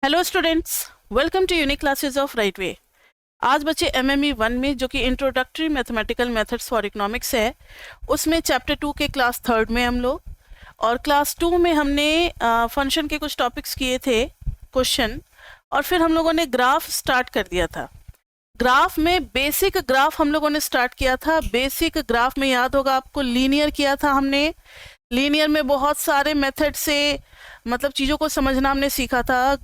Hello students, welcome to unique classes of right way. आज बच्चे MME 1 में जो कि introductory mathematical methods for economics है, उसमें चैप्टर 2 के क्लास 3 में हम लोग, और क्लास 2 में हमने फंक्शन के कुछ टॉपिक्स किए थे, क्वेश्चन, और फिर हम लोगों ने ग्राफ स्टार्ट कर दिया था। ग्राफ में बेसिक ग्राफ हम लोगों ने स्टार्ट किया था। बेसिक ग्राफ में याद होगा आपको, लीनियर किया था हमने। लीनियर में बहुत सारे मेथड से मतलब चीज़ों को समझना हमने सीखा था,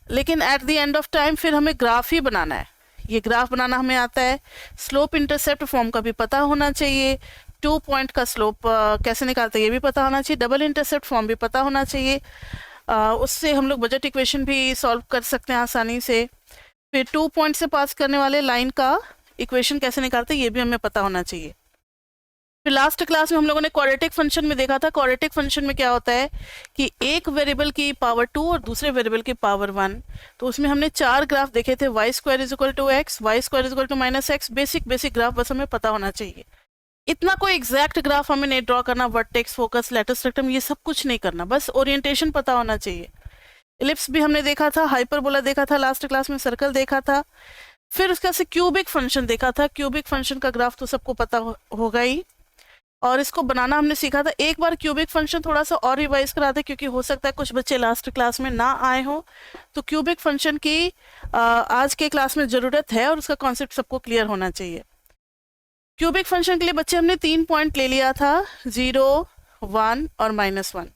लेकिन at the end of time फिर हमें ग्राफ ही बनाना है। ये ग्राफ बनाना हमें आता है। स्लोप इंटरसेप्ट फॉर्म का भी पता होना चाहिए। 2 पॉइंट का स्लोप कैसे निकालते हैं ये भी पता होना चाहिए। डबल इंटरसेप्ट फॉर्म भी पता होना चाहिए। उससे हम लोग बजट इक्वेशन भी सॉल्व कर सकते हैं आसानी से। फिर 2 पॉइंट से पास करने वाले लाइन का इक्वेशन कैसे निकालते हैं ये भी हमें पता होना चाहिए। फिर लास्ट क्लास में हम लोगों ने क्वाड्रेटिक फंक्शन में देखा था। क्वाड्रेटिक फंक्शन में क्या होता है कि एक वेरिएबल की पावर 2 और दूसरे वेरिएबल की पावर 1। तो उसमें हमने 4 ग्राफ देखे थे। Y square is equal to x, y square is equal to minus x. Basic graph बस हमें पता होना चाहिए। इतना कोई एग्जैक्ट ग्राफ हमें नहीं ड्रॉ करना। वर्टेक्स, फोकस, लेटस, रेक्टम, ये सब कुछ नहीं करना, बस ओरिएंटेशन पता होना चाहिए। इलिप्स भी हमने देखा था, हाइपरबोला देखा था लास्ट क्लास में, सर्कल देखा था। फिर उसका से क्यूबिक फंक्शन देखा था। क्यूबिक फंक्शन का ग्राफ तो सबको पता होगा ही, और इसको बनाना हमने सीखा था। एक बार क्यूबिक फंक्शन थोड़ा सा और रिवाइज करा दे, क्योंकि हो सकता है कुछ बच्चे लास्ट क्लास में ना आए हो। तो क्यूबिक फंक्शन की आज के क्लास में ज़रूरत है, और उसका कॉन्सेप्ट सबको क्लियर होना चाहिए। क्यूबिक फंक्शन के लिए बच्चे हमने 3 पॉइंट ले लिया था, 0, 1 और -1।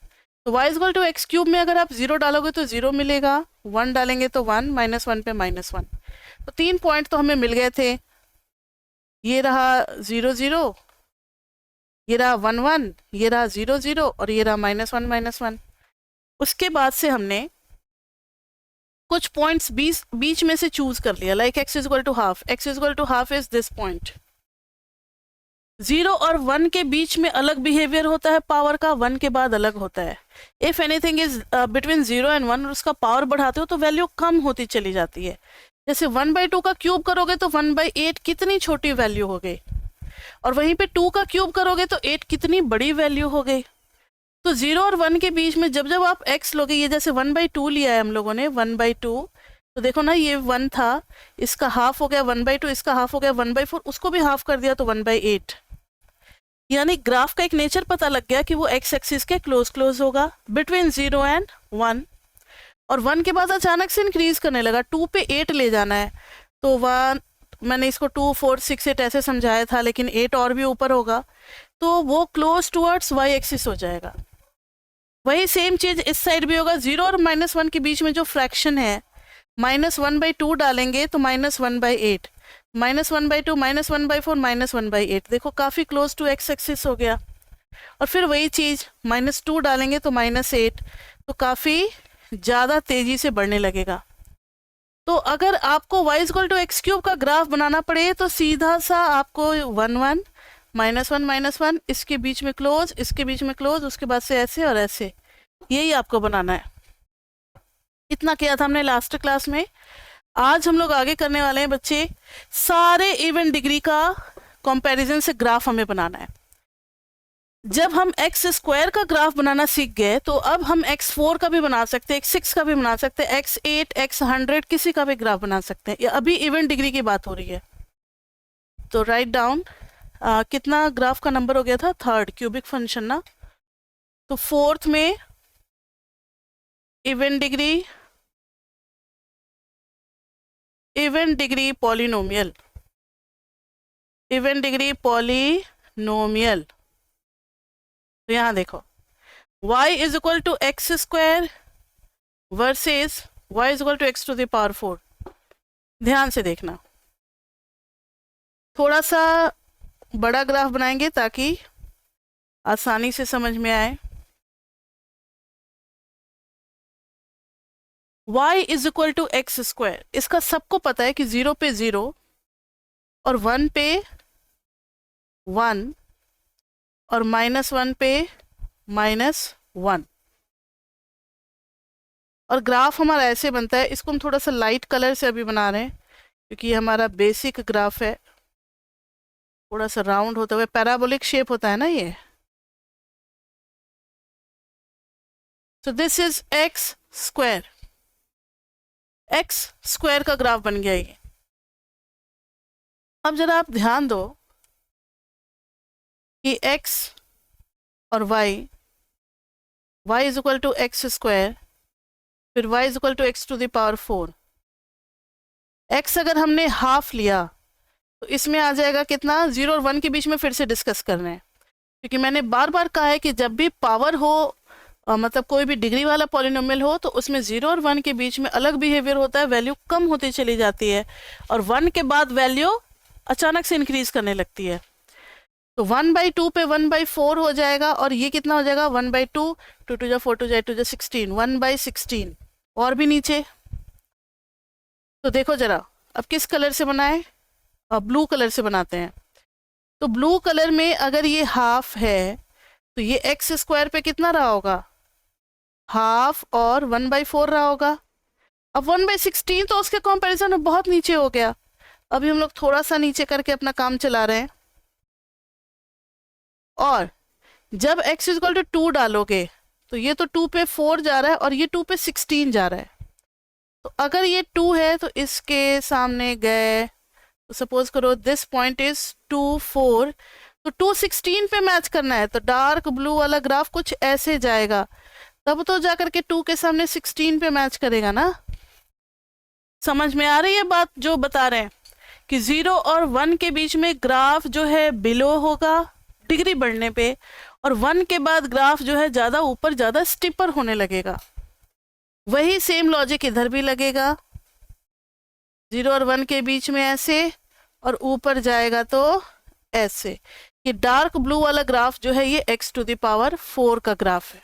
तो y equal to x cube में अगर आप 0 डालोगे तो 0 मिलेगा, 1 डालेंगे तो 1, -1 पे -1। तो 3 पॉइंट तो हमें मिल गए थे। ये रहा 0, 0, ये रहा 1, 1, ये रहा 0, 0 और ये रहा -1, -1। उसके बाद से हमने कुछ पॉइंट्स बीच में से चूज कर लिया, like x is equal to half. x is equal to half is this point. 0 और 1 के बीच में अलग बिहेवियर होता है पावर का, 1 के बाद अलग होता है। If anything is between 0 and 1 और उसका पावर बढ़ाते हो तो वैल्यू कम होती चली जाती है। जैसे 1/2 का क्यूब करोगे तो 1/8 कितनी छोटी वैल्यू हो गई, और वहीं पे 2 का क्यूब करोगे तो 8 कितनी बड़ी वैल्यू हो गई। तो 0 और 1 के बीच में जब जब आप x लोगे, ये जैसे 1/2 लिया है हम लोगों ने, 1/2, तो देखो ना, ये 1 था, इसका हाफ हो गया 1/2, इसका हाफ हो गया 1/4, उसको भी हाफ कर दिया तो 1/8। यानी ग्राफ का एक नेचर पता लग गया कि वो x एक्सिस के क्लोज होगा बिटवीन 0 एंड 1। और 1 के बाद अचानक से इंक्रीज करने लगा, 2 पे 8 ले जाना है, तो 1, मैंने इसको 2, 4, 6, 8 ऐसे समझाया था, लेकिन 8 और भी ऊपर होगा तो वो क्लोज टुवर्ड्स y एक्सिस हो जाएगा। वही सेम चीज इस साइड भी होगा। 0 और -1 के बीच में जो फ्रैक्शन है, -1/2 डालेंगे तो -1/8, -1/2, -1/4, -1/8। देखो काफी क्लोज टू x एक्सिस हो गया। और फिर वही चीज -2 डालेंगे तो -8, तो काफी ज्यादा तेजी से बढ़ने लगेगा। तो अगर आपको y equal to x cube का ग्राफ बनाना पड़े तो सीधा सा आपको 1, 1, -1, -1, इसके बीच में क्लोज, इसके बीच में क्लोज, उसके बाद से ऐसे और ऐसे, यही आपको बनाना है। इतना किया था हमने लास्ट क्लास में। आज हम लोग आगे करने वाले हैं बच्चे, सारे इवन डिग्री का कंपैरिजन से ग्राफ हमें बनाना है। जब हम एक्स स्क्वायर का ग्राफ बनाना सीख गए तो अब हम x4 का भी बना सकते हैं, x6 का भी बना सकते हैं, x8, x100 किसी का भी ग्राफ बना सकते हैं। ये अभी इवन डिग्री की बात हो रही है। तो राइट डाउन, कितना ग्राफ का नंबर हो गया था, 3rd क्यूबिक फंक्शन ना। तो 4th में even degree polynomial, even degree polynomial. तो यहां देखो, y is equal to x square versus y is equal to x to the power 4। ध्यान से देखना, थोड़ा सा बड़ा ग्राफ बनाएंगे ताकि आसानी से समझ में आए। y is equal to x square, इसका सबको पता है कि 0 पे 0 और 1 पे 1 और -1 पे -1। और ग्राफ हमारा ऐसे बनता है। इसको हम थोड़ा सा लाइट कलर से अभी बना रहे हैं क्योंकि ये हमारा बेसिक ग्राफ है। थोड़ा सा राउंड होता हुआ पैराबोलिक शेप होता है ना ये। So this is x square. X square का ग्राफ बन गया ये। अब जरा आप ध्यान दो कि x और y is equal to x square, फिर y is equal to x to the power 4। x अगर हमने हाफ लिया तो इसमें आ जाएगा कितना, 0 और 1 के बीच में फिर से डिस्कस कर रहे हैं, क्योंकि मैंने बार बार कहा है कि जब भी पावर हो मतलब कोई भी डिग्री वाला पॉलिनोमियल हो तो उसमें 0 और 1 के बीच में अलग बिहेवियर होता है, वैल्यू कम होती चली जाती है और 1 के बाद वैल्यू अचानक से इंक्रीज करने लगती है। तो 1/2 पे 1/4 हो जाएगा और ये कितना हो जाएगा 1/2, 2 2 जा 4 2 जा 8 2 जा 16, 1/16। और भी नीचे तो देखो जरा, अब किस कलर से बनाए, अब ब्लू कलर से बनाते हैं। तो ब्लू कलर में अगर ये हाफ है तो ये एक्स स्क्वायर पे कितना रहा होगा, हाफ और 1/4 रहा होगा। अब 1/16 तो उसके कंपैरिजन में बहुत नीचे हो गया। अभी हम लोग थोड़ा सा नीचे करके अपना काम चला रहे हैं, और जब x इक्वल टू 2 डालोगे तो ये तो 2 पे 4 जा रहा है और ये 2 पे 16 जा रहा है। तो अगर ये 2 है तो इसके सामने गए तो सपोज करो दिस पॉइंट इज 2 4, तो 2 16 पे मैच करना है, तो डार्क ब्लू वाला ग्राफ कुछ ऐसे जाएगा, तब तो जाकर के 2 के सामने 16 पे मैच करेगा ना। समझ में आ रही है बात जो बता रहे हैं कि 0 और 1 के बीच में ग्राफ जो है बिलो होगा डिग्री बढ़ने पे, और 1 के बाद ग्राफ जो है ज़्यादा ऊपर ज़्यादा स्टिपर होने लगेगा। वही सेम लॉजिक इधर भी लगेगा, 0 और 1 के बीच में ऐसे और ऊपर जाएगा तो ऐसे। ये डार्क ब्लू वाला ग्राफ जो है ये x टू द पावर 4 का ग्राफ है।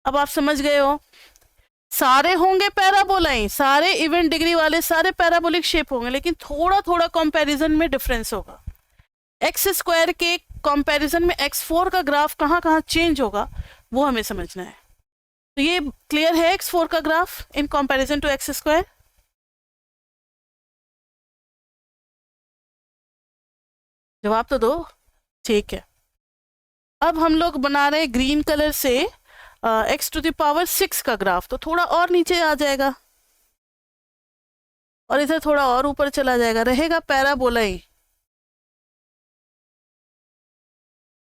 अब आप समझ गए हो, सारे होंगे पैराबोला ही, सारे इवेंट डिग्री वाले सारे पैराबोलिक शेप होंगे, लेकिन थोड़ा थोड़ा कंपैरिजन में डिफरेंस होगा। एक्स स्क्वायर के कंपैरिजन में x4 का ग्राफ कहाँ कहाँ चेंज होगा वो हमें समझना है। तो ये क्लियर है x4 का graph in comparison to x square. जवाब तो दो, ठीक है। अब हम लोग बना रहे हैं ग्रीन कलर से x टू द पावर 6 का ग्राफ, तो थोड़ा और नीचे आ जाएगा और इधर थोड़ा और ऊपर चला जाएगा, रहेगा पैराबोला ही।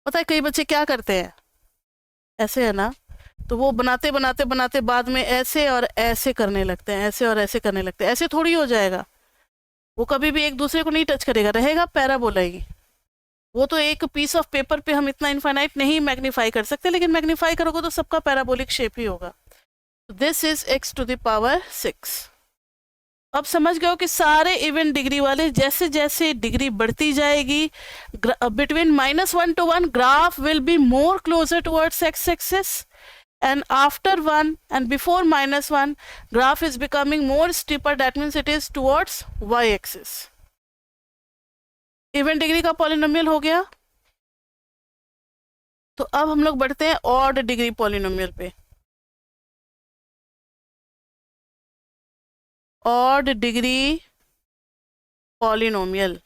पता है कई बच्चे क्या करते हैं, ऐसे है ना, तो वो बनाते बनाते बनाते बाद में ऐसे और ऐसे करने लगते हैं, ऐसे और ऐसे करने लगते हैं। ऐसे थोड़ी हो जाएगा, वो कभी भी एक दूसरे को नहीं टच करेगा, रहेगा पैराबोला ही। वो तो एक पीस ऑफ पेपर पे हम इतना इनफाइनाइट नहीं मैग्नीफाई कर सकते, लेकिन मैग्नीफाई करोगे तो सबका पैराबोलिक शेप ही होगा। This is x to the power 6। अब समझ गए हो कि सारे इवेंट डिग्री वाले जैसे जैसे डिग्री बढ़ती जाएगी between -1 to 1 graph will be more closer towards x axis, and after 1 and before -1 graph is becoming more steeper, that means it is towards y axis। Even degree का polynomial हो गया। तो अब हम लोग बढ़ते हैं ऑड डिग्री पॉलिनोमियल पे। Odd degree polynomial,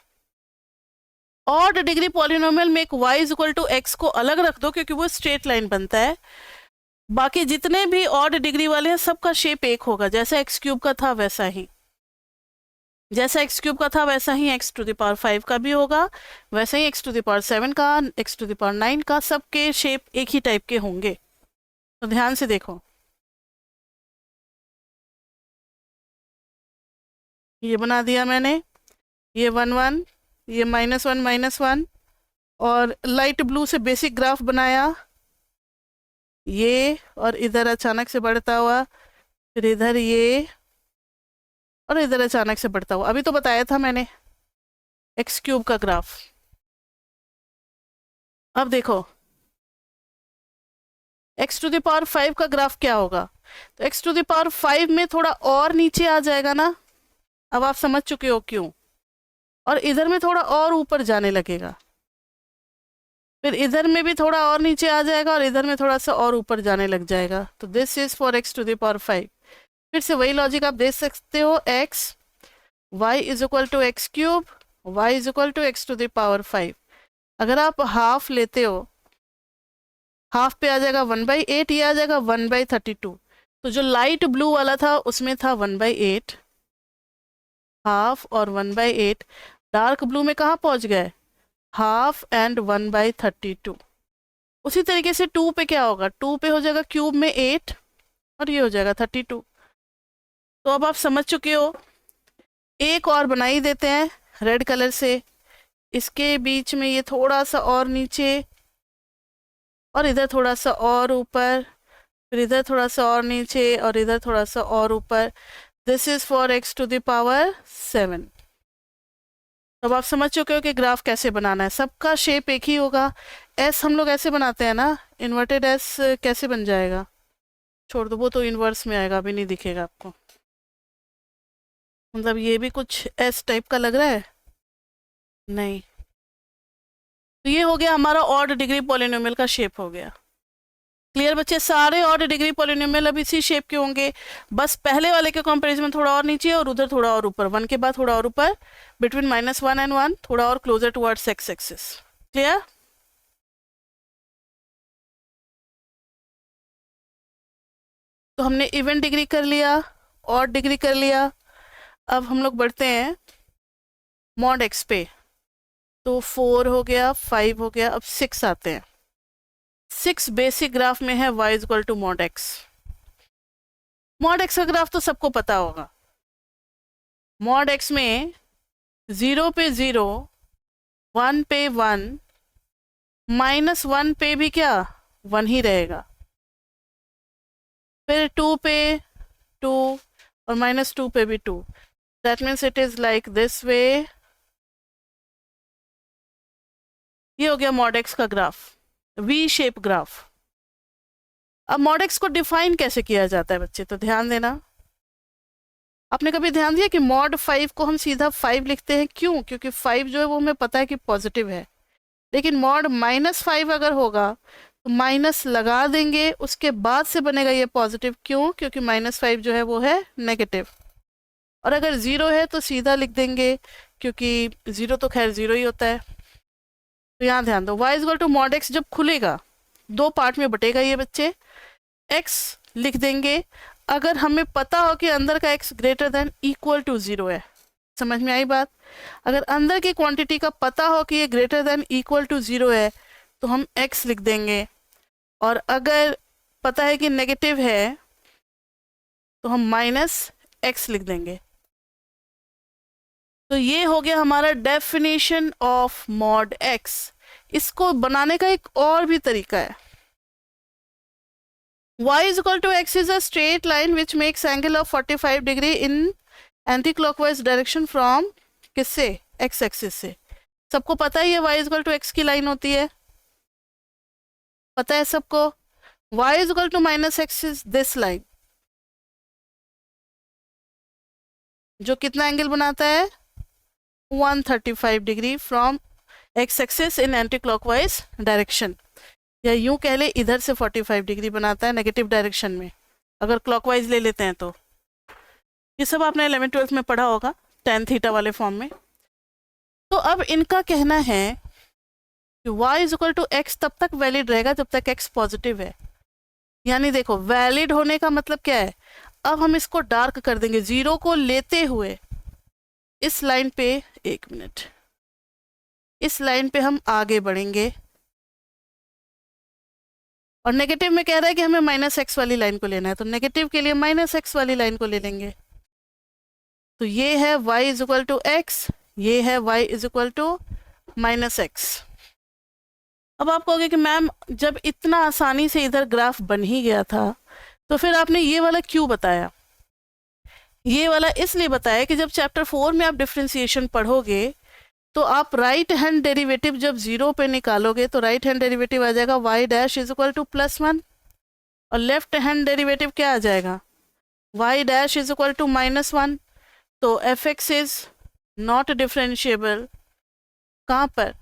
odd degree polynomial में एक y is equal to x को अलग रख दो क्योंकि वो स्ट्रेट लाइन बनता है। बाकी जितने भी ऑड डिग्री वाले हैं सबका शेप एक होगा, जैसा एक्स क्यूब का था वैसा ही, जैसा एक्स क्यूब का था वैसा ही एक्स टू द पावर 5 का भी होगा, वैसा ही एक्स टू द पावर 7 का, एक्स टू द पावर 9 का, सबके शेप एक ही टाइप के होंगे। तो ध्यान से देखो, ये बना दिया मैंने, ये 1 1, ये -1 -1, और लाइट ब्लू से बेसिक ग्राफ बनाया ये, और इधर अचानक से बढ़ता हुआ, फिर इधर ये, और इधर अचानक से बढ़ता हुआ। अभी तो बताया था मैंने एक्स क्यूब का ग्राफ। अब देखो एक्स टू द पावर 5 का ग्राफ क्या होगा, तो एक्स टू द पावर 5 में थोड़ा और नीचे आ जाएगा ना, अब आप समझ चुके हो क्यों, और इधर में थोड़ा और ऊपर जाने लगेगा, फिर इधर में भी थोड़ा और नीचे आ जाएगा और इधर में थोड़ा सा और ऊपर जाने लग जाएगा। तो this is for x to the power 5। फिर से वही लॉजिक आप देख सकते हो, x y is equal to x cube, y is equal to x to the power 5। अगर आप हाफ लेते हो, हाफ पे आ जाएगा 1/8, ये आ जाएगा 1/32। तो जो लाइट ब्लू वाला था उसमें था 1/8 हाफ और 1/8, डार्क ब्लू में कहाँ पहुंच गए, हाफ एंड 1/32। उसी तरीके से 2 पे क्या होगा, 2 पे हो जाएगा क्यूब में 8 और ये हो जाएगा 32। तो अब आप समझ चुके हो। एक और बना ही देते हैं रेड कलर से, इसके बीच में ये थोड़ा सा और नीचे और इधर थोड़ा सा और ऊपर, फिर इधर थोड़ा सा और नीचे और इधर थोड़ा सा और ऊपर। This is for x⁻⁷। अब आप समझ चुके हो कि ग्राफ कैसे बनाना है। सबका शेप एक ही होगा। एस हम लोग ऐसे बनाते हैं ना, इन्वर्टेड एस कैसे बन जाएगा, छोड़ दो, वो तो इन्वर्स में आएगा, अभी नहीं दिखेगा आपको। मतलब ये भी कुछ एस टाइप का लग रहा है, नहीं। तो ये हो गया हमारा ऑड डिग्री पॉलिनोमियल का शेप हो गया। क्लियर बच्चे, सारे ऑड डिग्री पॉलिनोमियल अब इसी शेप के होंगे, बस पहले वाले के कंपैरिजन में थोड़ा और नीचे और उधर थोड़ा और ऊपर, 1 के बाद थोड़ा और ऊपर, बिटवीन -1 and 1, थोड़ा और closure towards x axis. Clear. तो हमने इवन डिग्री कर लिया, ऑड डिग्री कर लिया। अब हम लोग बढ़ते हैं मॉड एक्स पे। तो 4 हो गया, 5 हो गया, अब 6 आते हैं। 6 बेसिक ग्राफ में है y equal to mod x. Mod x का ग्राफ तो सबको पता होगा। मॉड एक्स में 0 पे 0, 1 पे 1, -1 पे भी क्या 1 ही रहेगा, फिर 2 पे 2 और -2 पे भी 2। That means it is like this वे। ये हो गया मॉड एक्स का ग्राफ, वी शेप ग्राफ। अब मॉड एक्स को डिफाइन कैसे किया जाता है बच्चे, तो ध्यान देना। आपने कभी ध्यान दिया कि मॉड 5 को हम सीधा 5 लिखते हैं, क्यों? क्योंकि 5 जो है वो हमें पता है कि पॉजिटिव है। लेकिन मॉड -5 अगर होगा तो माइनस लगा देंगे, उसके बाद से बनेगा ये पॉजिटिव। क्यों? क्योंकि -5 जो है वो है नेगेटिव। और अगर 0 है तो सीधा लिख देंगे, क्योंकि 0 तो खैर 0 ही होता है। तो यहाँ ध्यान दो, y equal to mod x जब खुलेगा 2 पार्ट में बटेगा ये बच्चे। x लिख देंगे अगर हमें पता हो कि अंदर का x greater than equal to 0 है। समझ में आई बात? अगर अंदर की क्वांटिटी का पता हो कि ये ग्रेटर देन इक्वल टू 0 है तो हम x लिख देंगे, और अगर पता है कि नेगेटिव है तो हम -x लिख देंगे। तो ये हो गया हमारा डेफिनेशन ऑफ मॉड x। इसको बनाने का एक और भी तरीका है। y is equal to x is a straight line which makes angle of 45 degree in anti-clockwise direction from किससे? x एक्सिस से। सबको पता है ये y is equal to x की लाइन होती है, पता है सबको। y is equal to -x is this line, जो कितना एंगल बनाता है? 135 degree from x axis in anti clockwise direction, या यूं कह ले इधर से 45 डिग्री बनाता है नेगेटिव डायरेक्शन में, अगर क्लॉकवाइज ले लेते हैं तो। ये सब आपने 11th-12th में पढ़ा होगा tan थीटा वाले फॉर्म में। तो अब इनका कहना है कि y is equal to x तब तक वैलिड रहेगा जब तक x पॉजिटिव है। यानी देखो, वैलिड होने का मतलब क्या है? अब हम इसको डार्क कर देंगे, 0 को लेते हुए इस लाइन पे, 1 मिनट, इस लाइन पे हम आगे बढ़ेंगे। और नेगेटिव में कह रहा है कि हमें -x वाली लाइन को लेना है, तो नेगेटिव के लिए -x वाली लाइन को ले लेंगे। तो ये है y is equal to x, ये है y is equal to -x। अब आप कहोगे कि मैम जब इतना आसानी से इधर ग्राफ बन ही गया था तो फिर आपने ये वाला क्यों बताया? ये वाला इसलिए बताया कि जब चैप्टर 4 में आप डिफरेंशिएशन पढ़ोगे तो आप राइट हैंड डेरिवेटिव जब 0 पे निकालोगे तो राइट हैंड डेरिवेटिव आ जाएगा y dash is equal to +1, और लेफ्ट हैंड डेरिवेटिव क्या आ जाएगा? y dash is equal to -1। तो f(x) इज नॉट डिफरेंशिएबल। कहाँ पर?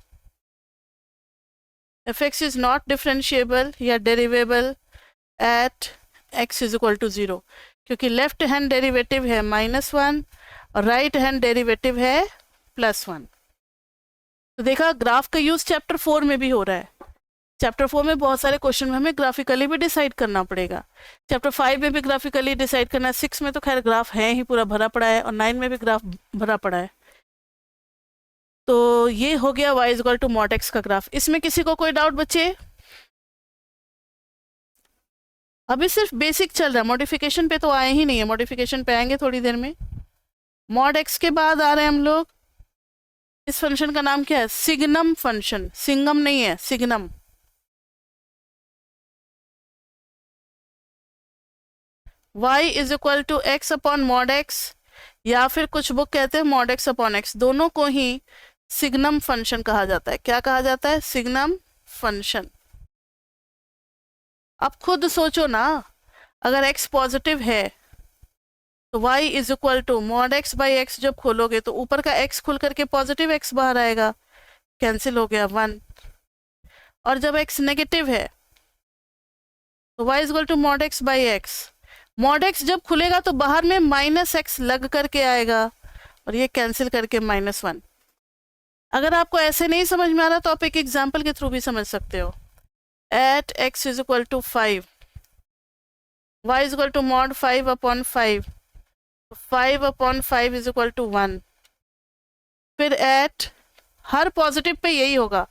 f(x) इज नॉट डिफरेंशिएबल या derivable at x is equal to 0, क्योंकि लेफ्ट हैंड डेरिवेटिव है -1 और राइट हैंड डेरिवेटिव है +1। तो देखा, ग्राफ का यूज चैप्टर 4 में भी हो रहा है। चैप्टर 4 में बहुत सारे क्वेश्चन में हमें ग्राफिकली भी डिसाइड करना पड़ेगा। चैप्टर 5 में भी ग्राफिकली डिसाइड करना है, 6 में तो खैर ग्राफ है ही पूरा भरा पड़ा है, और 9 में भी ग्राफ भरा पड़ा है। तो ये हो गया y is equal to mod x का ग्राफ। इसमें किसी को कोई डाउट बचे? अभी सिर्फ बेसिक चल रहा है, मॉडिफिकेशन पे तो आए ही नहीं है, मॉडिफिकेशन पे आएंगे थोड़ी देर में। मॉड x के बाद आ रहे हैं हम लोग, इस फंक्शन का नाम क्या है? Signum function. सिंगम नहीं है, signum. y is equal to x upon mod x, या फिर कुछ बुक कहते हैं मॉड x अपॉन x, दोनों को ही सिग्नम फंक्शन कहा जाता है। क्या कहा जाता है? Signum function. अब खुद सोचो ना, अगर x पॉजिटिव है तो y is equal to mod x by x, जब खोलोगे तो ऊपर का x खुल करके पॉजिटिव x बाहर आएगा, कैंसिल हो गया 1। और जब x नेगेटिव है तो y is equal to mod x by x. Mod x जब खुलेगा तो बाहर में माइनस x लग करके आएगा, और ये कैंसिल करके -1। अगर आपको ऐसे नहीं समझ में आ रहा तो आप एक एग्जाम्पल के थ्रू भी समझ सकते हो। At x is equal to 5, y is equal to mod 5 upon 5, 5 upon 5 is equal to 1। फिर एट, हर पॉजिटिव पे यही होगा,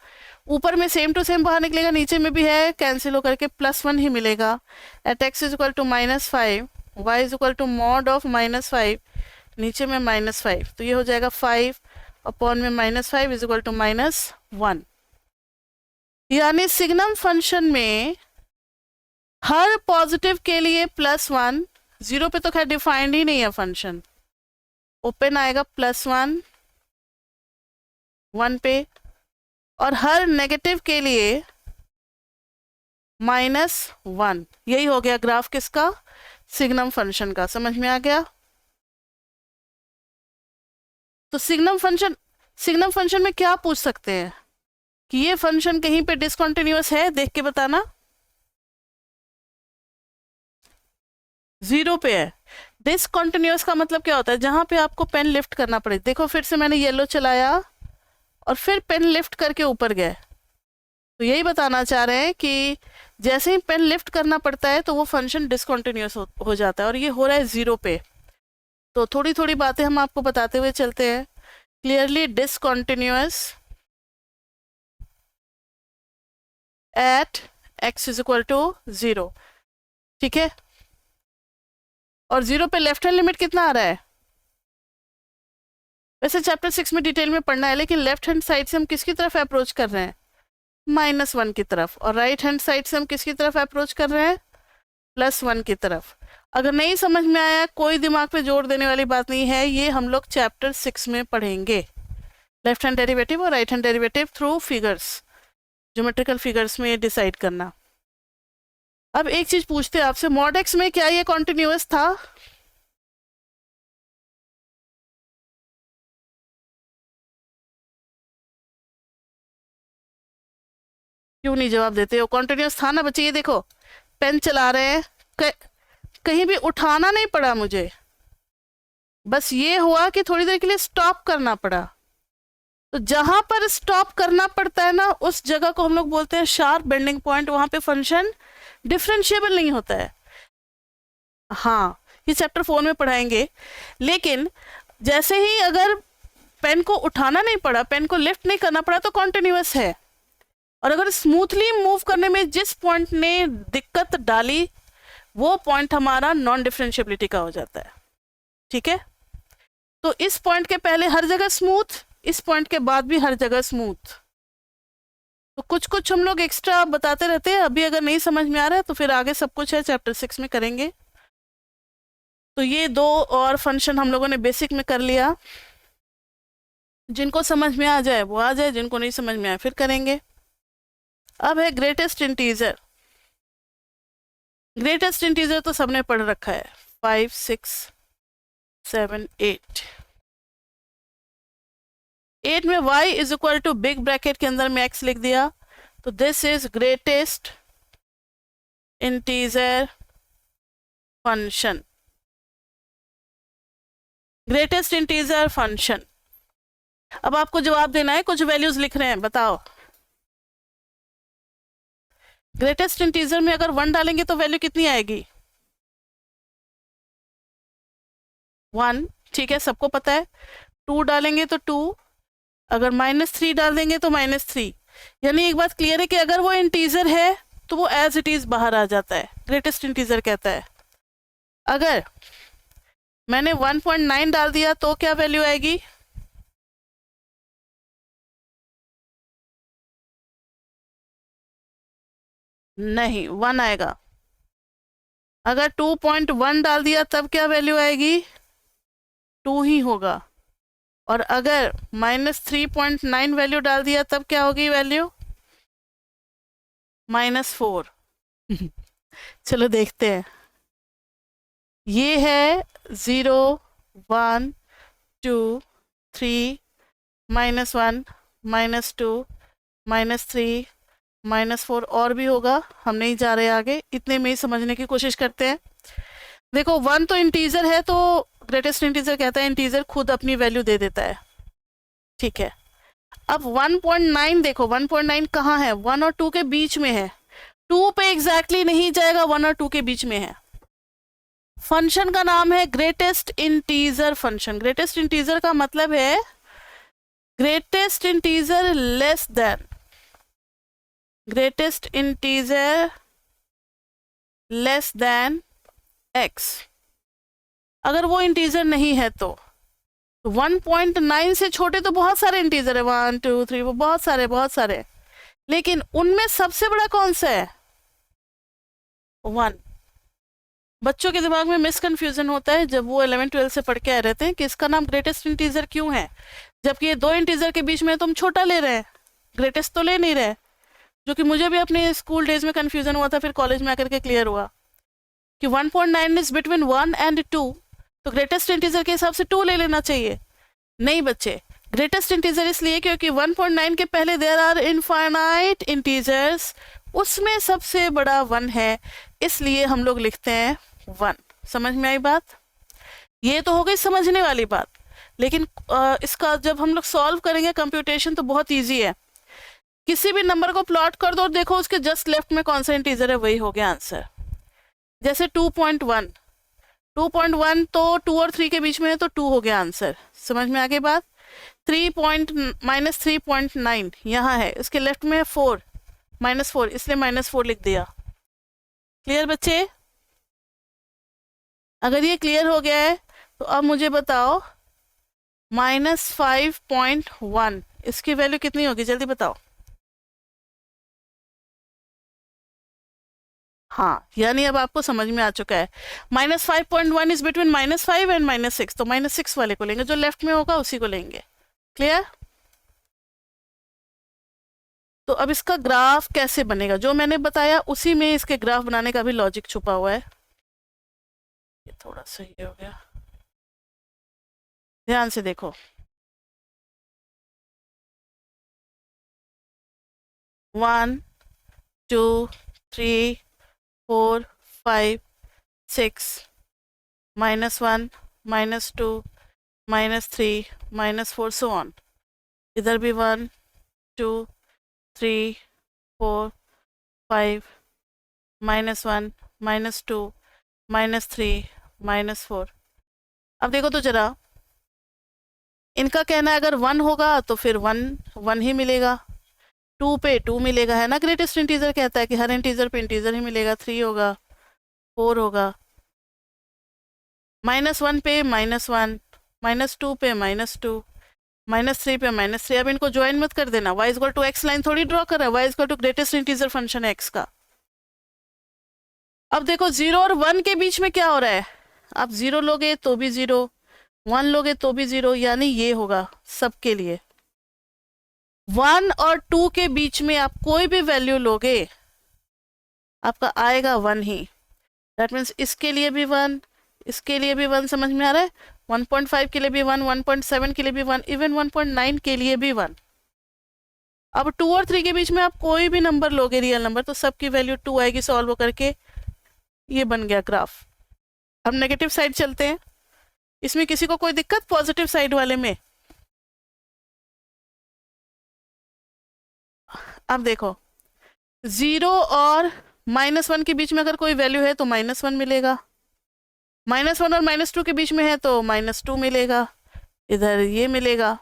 ऊपर में सेम टू सेम बाहर निकलेगा, नीचे में भी है, कैंसिल होकर के +1 ही मिलेगा। At x is equal to -5, y is equal to mod of -5, नीचे में -5, तो ये हो जाएगा 5 अपॉन में -5 इज इक्वल टू -1। यानी सिग्नम फंक्शन में हर पॉजिटिव के लिए +1, जीरो पे तो खैर डिफाइंड ही नहीं है फंक्शन, ओपन आएगा +1 1 पे, और हर नेगेटिव के लिए -1। यही हो गया ग्राफ किसका? सिग्नम फंक्शन का। समझ में आ गया? तो सिग्नम फंक्शन में क्या पूछ सकते हैं कि ये फंक्शन कहीं पे डिसकंटिन्यूअस है, देख के बताना। 0 पे है। डिसकंटिन्यूअस का मतलब क्या होता है? जहां पे आपको पेन लिफ्ट करना पड़े। देखो फिर से मैंने येलो चलाया और फिर पेन लिफ्ट करके ऊपर गए, तो यही बताना चाह रहे हैं कि जैसे ही पेन लिफ्ट करना पड़ता है तो वो फंक्शन डिसकंटिन्यूअस हो जाता है, और ये हो रहा है 0 पे। तो थोड़ी थोड़ी बातें हम आपको बताते हुए चलते हैं। Clearly discontinuous at x is equal to 0, ठीक है। और 0 पे लेफ्ट हैंड लिमिट कितना आ रहा है? वैसे चैप्टर 6 में डिटेल में पढ़ना है, लेकिन लेफ्ट हैंड साइड से हम किसकी तरफ अप्रोच कर रहे हैं? -1 की तरफ। और राइट हैंड साइड से हम किसकी तरफ अप्रोच कर रहे हैं? +1 की तरफ। अगर नहीं समझ में आया, कोई दिमाग पे जोर देने वाली बात नहीं है, ये हम लोग चैप्टर 6 में पढ़ेंगे। लेफ्ट हैंड डेरिवेटिव और right hand derivative through figures, geometrical figures में डिसाइड करना। अब एक चीज पूछते हैं आपसे, मॉड x में क्या ये कॉन्टिन्यूअस था? क्यों नहीं जवाब देते हो? कॉन्टिन्यूअस था ना बच्चे। ये देखो पेन चला रहे हैं, कहीं भी उठाना नहीं पड़ा मुझे, बस ये हुआ कि थोड़ी देर के लिए स्टॉप करना पड़ा। तो जहां पर स्टॉप करना पड़ता है ना, उस जगह को हम लोग बोलते हैं शार्प बेंडिंग पॉइंट। वहां पे फंक्शन डिफरेंशिएबल नहीं होता है। हाँ, ये चैप्टर 4 में पढ़ाएंगे। लेकिन जैसे ही अगर पेन को उठाना नहीं पड़ा, पेन को लिफ्ट नहीं करना पड़ा, तो कॉन्टिन्यूअस है। और अगर स्मूथली मूव करने में जिस पॉइंट ने दिक्कत डाली, वो पॉइंट हमारा नॉन डिफरेंशिएबिलिटी का हो जाता है, ठीक है। तो इस पॉइंट के पहले हर जगह स्मूथ, इस पॉइंट के बाद भी हर जगह स्मूथ। तो कुछ कुछ हम लोग एक्स्ट्रा बताते रहते हैं। अभी अगर नहीं समझ में आ रहा है तो फिर आगे सब कुछ है चैप्टर 6 में करेंगे। तो ये 2 और फंक्शन हम लोगों ने बेसिक में कर लिया। जिनको समझ में आ जाए वो आ जाए, जिनको नहीं समझ में आए फिर करेंगे। अब है ग्रेटेस्ट इंटीजर। ग्रेटेस्ट इंटीजर तो सबने पढ़ रखा है, 5 6 7 8। 8 में y is equal to big bracket के अंदर में x लिख दिया, तो this is greatest integer function. Greatest integer function. अब आपको जवाब देना है, कुछ वैल्यूज लिख रहे हैं, बताओ। ग्रेटेस्ट इंटीजर में अगर 1 डालेंगे तो वैल्यू कितनी आएगी? 1, ठीक है, सबको पता है। 2 डालेंगे तो 2, अगर -3 डाल देंगे तो -3। यानी एक बात क्लियर है कि अगर वो इंटीजर है तो वो एज इट इज बाहर आ जाता है, ग्रेटेस्ट इंटीजर कहता है। अगर मैंने 1.9 डाल दिया तो क्या वैल्यू आएगी? नहीं, 1 आएगा। अगर 2.1 डाल दिया तब क्या वैल्यू आएगी? 2 ही होगा। और अगर -3.9 वैल्यू डाल दिया तब क्या होगी वैल्यू? -4। चलो देखते हैं। ये है 0, 1, 2, 3, -1, -2, -3, -4 और भी होगा, हम नहीं जा रहे आगे, इतने में ही समझने की कोशिश करते हैं। देखो 1 तो इंटीजर है, तो ग्रेटेस्ट इंटीजर कहता है इंटीजर खुद अपनी वैल्यू दे देता है, ठीक है। अब 1.9 देखो, 1.9 कहाँ है? 1 और 2 के बीच में है। 2 पे एग्जैक्टली नहीं जाएगा, 1 और 2 के बीच में है। फंक्शन का नाम है greatest integer function. Greatest integer का मतलब है greatest integer less than, greatest integer less than x। अगर वो इंटीजर नहीं है तो 1.9 से छोटे तो बहुत सारे इंटीजर है, 1, 2, 3, वो बहुत सारे, लेकिन उनमें सबसे बड़ा कौन सा है? 1। बच्चों के दिमाग में मिसकंफ्यूजन होता है जब वो 11-12 से पढ़ के आ रहते हैं कि इसका नाम ग्रेटेस्ट इंटीजर क्यों है, जबकि ये 2 इंटीजर के बीच में तुम छोटा ले रहे हैं, ग्रेटेस्ट तो ले नहीं रहे। जो कि मुझे भी अपने स्कूल डेज में कंफ्यूजन हुआ था, फिर कॉलेज में आकर के क्लियर हुआ कि 1.9 इज बिटवीन 1 एंड 2, तो ग्रेटेस्ट इंटीजर के हिसाब से 2 ले लेना चाहिए। नहीं बच्चे, ग्रेटेस्ट इंटीजर इसलिए क्योंकि 1.9 के पहले देयर आर इनफाइनाइट इंटीजर्स, उसमें सबसे बड़ा 1 है, इसलिए हम लोग लिखते हैं 1। समझ में आई बात? ये तो हो गई समझने वाली बात, लेकिन इसका जब हम लोग सॉल्व करेंगे कंप्यूटेशन तो बहुत ईजी है। किसी भी नंबर को प्लॉट कर दो और देखो उसके जस्ट लेफ्ट में कौन सा इंटीजर है, वही हो गया आंसर। जैसे 2.1, 2.1 तो 2 और 3 के बीच में है, तो 2 हो गया आंसर। समझ में आ गई बात? -3.9 यहाँ है, इसके लेफ्ट में 4, -4, इसलिए -4 लिख दिया। क्लियर बच्चे? अगर ये क्लियर हो गया है तो अब मुझे बताओ -5.1 इसकी वैल्यू कितनी होगी, जल्दी बताओ। हाँ, यानी अब आपको समझ में आ चुका है। -5.1 इज बिटवीन -5 एंड -6, तो -6 वाले को लेंगे, जो लेफ्ट में होगा उसी को लेंगे। क्लियर? तो अब इसका ग्राफ कैसे बनेगा, जो मैंने बताया उसी में इसके ग्राफ बनाने का भी लॉजिक छुपा हुआ है। ये थोड़ा सही हो गया, ध्यान से देखो। 1, 2, 3, 4, 5, 6, -1, -2, -3, -4, so on। इधर भी 1, 2, 3, 4, 5, -1, -2, -3, -4। अब देखो तो जरा, इनका कहना है अगर 1 होगा तो फिर 1 1 ही मिलेगा, 2 पे 2 मिलेगा, है ना। ग्रेटेस्ट इंटीजर कहता है कि हर इंटीजर पे इंटीजर ही मिलेगा, 3 होगा, 4 होगा, -1 पे -1, -2 पे -2, -3 पे -3। अब इनको ज्वाइन मत कर देना, y equal to x line थोड़ी ड्रॉ कर रहा है, y equal to greatest integer function है x का। अब देखो 0 और 1 के बीच में क्या हो रहा है, आप 0 लोगे तो भी 0, 1 लोगे तो भी 0, यानी ये होगा सबके लिए। 1 और 2 के बीच में आप कोई भी वैल्यू लोगे आपका आएगा 1 ही। दैट मीन्स इसके लिए भी 1, इसके लिए भी 1, समझ में आ रहा है? 1.5 के लिए भी 1, 1.7 के लिए भी 1, इवन 1.9 के लिए भी 1। अब 2 और 3 के बीच में आप कोई भी नंबर लोगे, रियल नंबर, तो सबकी वैल्यू 2 आएगी। सॉल्व करके ये बन गया ग्राफ। हम नेगेटिव साइड चलते हैं, इसमें किसी को कोई दिक्कत पॉजिटिव साइड वाले में? अब देखो 0 और -1 के बीच में अगर कोई वैल्यू है तो -1 मिलेगा, -1 और -2 के बीच में है तो -2 मिलेगा, इधर ये मिलेगा।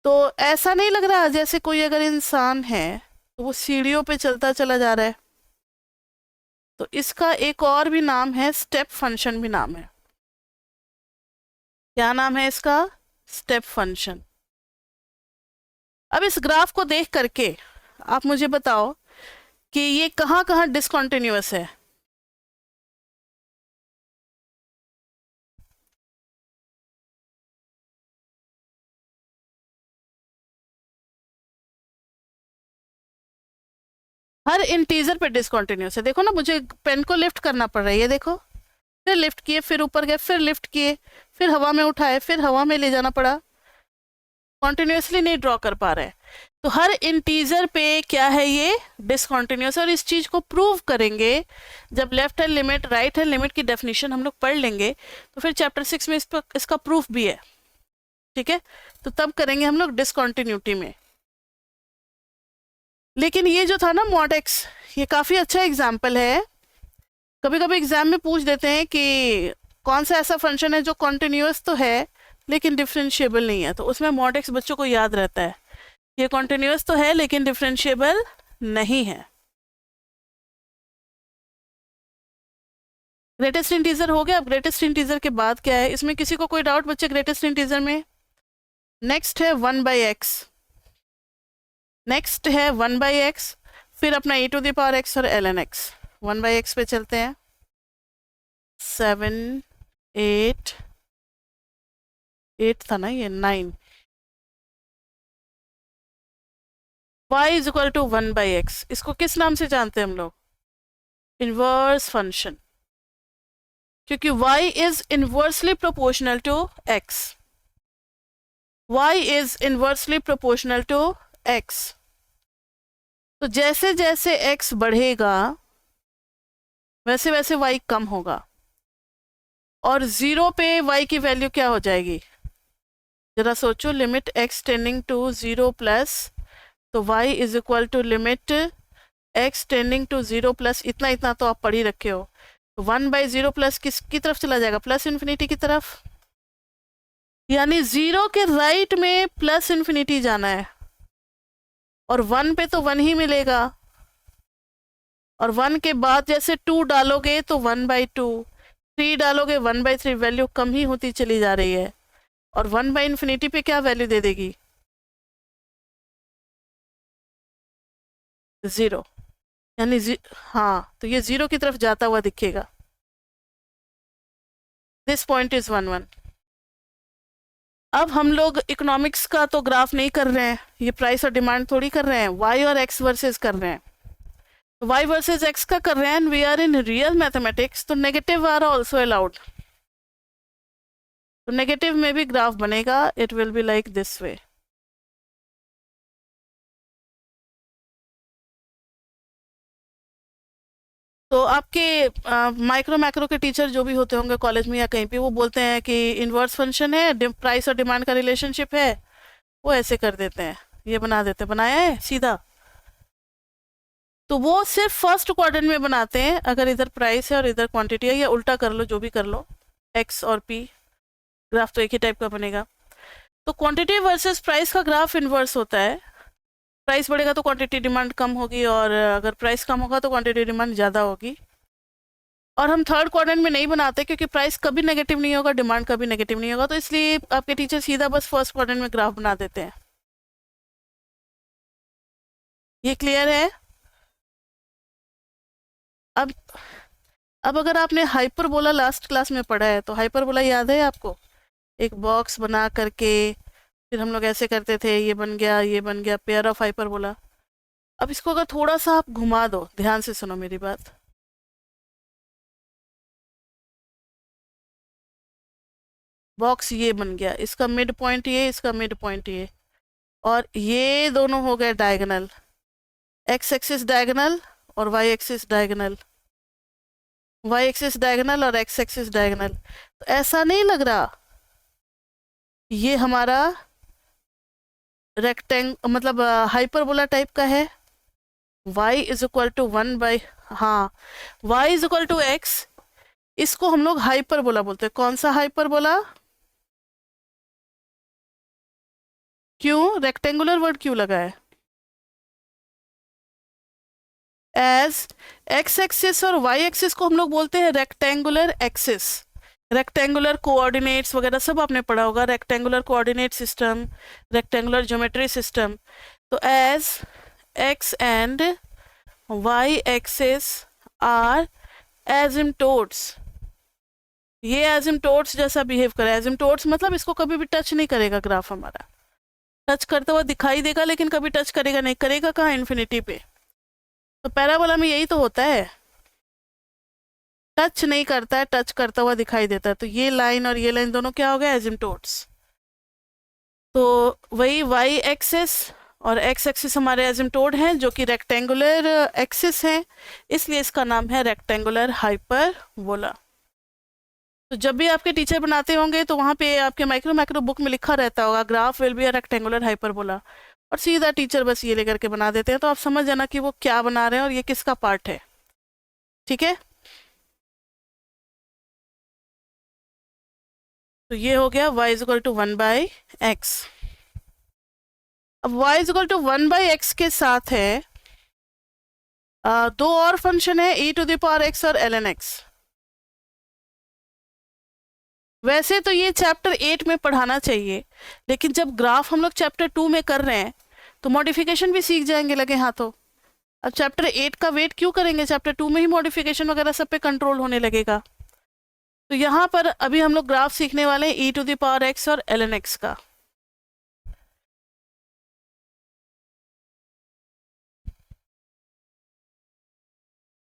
तो ऐसा नहीं लग रहा जैसे कोई अगर इंसान है तो वो सीढ़ियों पे चलता चला जा रहा है? तो इसका एक और भी नाम है, स्टेप फंक्शन भी नाम है। क्या नाम है इसका? Step function. अब इस ग्राफ को देख करके आप मुझे बताओ कि ये कहाँ कहाँ डिसकंटिन्यूअस है। हर इंटीजर पे डिसकंटिन्यूअस है। देखो ना, मुझे पेन को लिफ्ट करना पड़ रहा है, ये देखो, फिर लिफ्ट किए, फिर ऊपर गए, फिर लिफ्ट किए, फिर हवा में उठाए, फिर हवा में ले जाना पड़ा, कॉन्टिन्यूसली नहीं ड्रॉ कर पा रहे हैं। तो हर इंटीजर पे क्या है, ये डिसकंटिन्यूअस। और इस चीज को प्रूव करेंगे जब left hand limit right hand limit की डेफिनेशन हम लोग पढ़ लेंगे, तो फिर चैप्टर 6 में इसका प्रूफ भी है, ठीक है। तो तब करेंगे हम लोग डिसकंटिन्यूटी में। लेकिन ये जो था ना मॉड एक्स, ये काफी अच्छा एग्जाम्पल है। कभी कभी एग्जाम में पूछ देते हैं कि कौन सा ऐसा फंक्शन है जो कॉन्टिन्यूअस तो है लेकिन डिफरेंशिएबल नहीं है, तो उसमें मॉड एक्स बच्चों को याद रहता है। ये कॉन्टिन्यूअस तो है लेकिन डिफरेंशिएबल नहीं है। ग्रेटेस्ट इंटीजर हो गया। अब ग्रेटेस्ट इंटीजर के बाद क्या है, इसमें किसी को कोई डाउट बच्चे ग्रेटेस्ट इंटीजर में? नेक्स्ट है 1/x, नेक्स्ट है 1/x, फिर अपना e⁴x और ln x। 1/x पे चलते हैं, 7 8 8 था ना, ये 9। y is equal to 1/x, इसको किस नाम से जानते हैं हम लोग? इनवर्स फंक्शन, क्योंकि y is inversely proportional to x। y is inversely proportional to x। तो जैसे जैसे x बढ़ेगा वैसे वैसे y कम होगा, और 0 पे y की वैल्यू क्या हो जाएगी? जरा सोचो, limit x tending to 0 plus, तो y is equal to limit x tending to 0 plus, इतना इतना तो आप पढ़ ही रखे हो। 1/0 प्लस किसकी तरफ चला जाएगा? प्लस इन्फिनिटी की तरफ। यानी 0 के राइट में प्लस इन्फिनिटी जाना है, और 1 पे तो 1 ही मिलेगा, और 1 के बाद जैसे 2 डालोगे तो 1/2, 3 डालोगे 1/3, वैल्यू कम ही होती चली जा रही है। और 1/इन्फिनिटी पे क्या वैल्यू दे देगी? 0। यानी हाँ, तो ये 0 की तरफ जाता हुआ दिखेगा। This point is 1 1। अब हम लोग इकोनॉमिक्स का तो ग्राफ नहीं कर रहे हैं, ये प्राइस और डिमांड थोड़ी कर रहे हैं, वाई और एक्स वर्सेस कर रहे हैं। वाई वर्सेस एक्स का कर रहे हैं, and we are in real mathematics, तो नेगेटिव आर ऑल्सो अलाउड। तो नेगेटिव में भी ग्राफ बनेगा, it will be like this way. तो आपके माइक्रो मैक्रो के टीचर जो भी होते होंगे कॉलेज में या कहीं पे, वो बोलते हैं कि इन्वर्स फंक्शन है, प्राइस और डिमांड का रिलेशनशिप है, वो ऐसे कर देते हैं, ये बना देते हैं, बनाया है सीधा। तो वो सिर्फ फर्स्ट क्वाड्रेंट में बनाते हैं, अगर इधर प्राइस है और इधर क्वांटिटी है, या उल्टा कर लो, जो भी कर लो, एक्स और पी, ग्राफ तो एक ही टाइप का बनेगा। तो क्वांटिटी वर्सेस प्राइस का ग्राफ इन्वर्स होता है। प्राइस बढ़ेगा तो क्वांटिटी डिमांड कम होगी, और अगर प्राइस कम होगा तो क्वांटिटी डिमांड ज़्यादा होगी। और हम थर्ड क्वाड्रेंट में नहीं बनाते क्योंकि प्राइस कभी नेगेटिव नहीं होगा, डिमांड कभी नेगेटिव नहीं होगा, तो इसलिए आपके टीचर सीधा बस फर्स्ट क्वाड्रेंट में ग्राफ बना देते हैं। ये क्लियर है? अब अब अगर आपने हाइपरबोला लास्ट क्लास में पढ़ा है, तो हाइपरबोला याद है आपको? एक बॉक्स बना करके फिर हम लोग ऐसे करते थे, ये बन गया, ये बन गया, पेयर ऑफ हाइपरबोला। अब इसको अगर थोड़ा सा आप घुमा दो, ध्यान से सुनो मेरी बात। बॉक्स ये बन गया, इसका मिड पॉइंट ये, इसका मिड पॉइंट ये, और ये दोनों हो गए डायगोनल, एक्स एक्सिस डायगोनल और y axis diagonal, y axis diagonal और एक्स एक्सिस डायगोनल। तो ऐसा नहीं लग रहा ये हमारा रेक्टेंग मतलब हाइपरबोला टाइप का है? y इज इक्वल टू 1/, हाँ, y is equal to x, इसको हम लोग हाइपरबोला बोलते हैं। कौन सा हाइपरबोला? क्यों रेक्टेंगुलर वर्ड क्यों लगा है? एज एक्स एक्सिस और वाई एक्सिस को हम लोग बोलते हैं रेक्टेंगुलर एक्सिस। रेक्टेंगुलर कोऑर्डिनेट्स वगैरह सब आपने पढ़ा होगा, rectangular coordinate system, rectangular geometry system. तो as X and Y axis are asymptotes, ये एजिम्टोड्स जैसा बिहेव करे। एजिम्टोड्स मतलब इसको कभी भी टच नहीं करेगा ग्राफ हमारा, टच करता हुआ दिखाई देगा लेकिन कभी टच करेगा नहीं। करेगा कहाँ? इन्फिनिटी पे। तो पैराबोला में यही तो होता है, टच नहीं करता है, टच करता हुआ दिखाई देता है। तो ये लाइन और ये लाइन दोनों क्या हो गया? एजिम्टोड्स। तो वही वाई एक्सिस और एक्स एक्सिस हमारे एजिम्टोड हैं जो कि रेक्टेंगुलर एक्सिस हैं, इसलिए इसका नाम है रेक्टेंगुलर हाइपरबोला। तो जब भी आपके टीचर बनाते होंगे तो वहाँ पे आपके माइक्रो बुक में लिखा रहता होगा graph will be a rectangular hyperbola, और सीधा टीचर बस ये लेकर के बना देते हैं। तो आप समझ जाना कि वो क्या बना रहे हैं और ये किसका पार्ट है। ठीक है, तो ये हो गया y is equal to 1/x। अब y is equal to 1/x के साथ है दो और फंक्शन है, e to the power x और ln x। वैसे तो ये चैप्टर 8 में पढ़ाना चाहिए, लेकिन जब ग्राफ हम लोग चैप्टर 2 में कर रहे हैं तो मॉडिफिकेशन भी सीख जाएंगे लगे हाथों। अब चैप्टर 8 का वेट क्यों करेंगे? चैप्टर 2 में ही मॉडिफिकेशन वगैरह सब पे कंट्रोल होने लगेगा। तो यहाँ पर अभी हम लोग ग्राफ सीखने वाले हैं e to the power x और ln x का।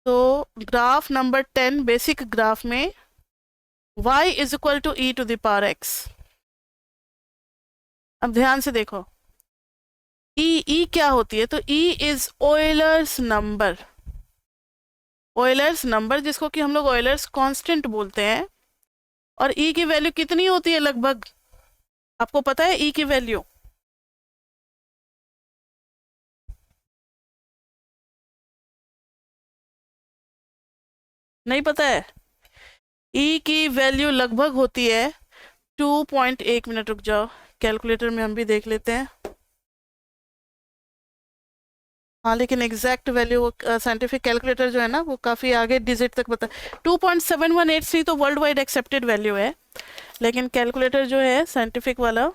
तो ग्राफ नंबर 10 बेसिक ग्राफ में y is equal to e to the power x। अब ध्यान से देखो, e क्या होती है? तो e is Euler's number, Euler's number जिसको कि हम लोग ऑयलर्स कांस्टेंट बोलते हैं। और e की वैल्यू कितनी होती है लगभग? आपको पता है e की वैल्यू? नहीं पता है? e की वैल्यू लगभग होती है 2.1 मिनट, रुक जाओ कैलकुलेटर में हम भी देख लेते हैं। हाँ, लेकिन एग्जैक्ट वैल्यू साइंटिफिक कैलकुलेटर जो है ना वो काफ़ी आगे डिजिट तक बता। 2.7183 तो वर्ल्ड वाइड एक्सेप्टेड वैल्यू है, लेकिन कैलकुलेटर जो है साइंटिफिक वाला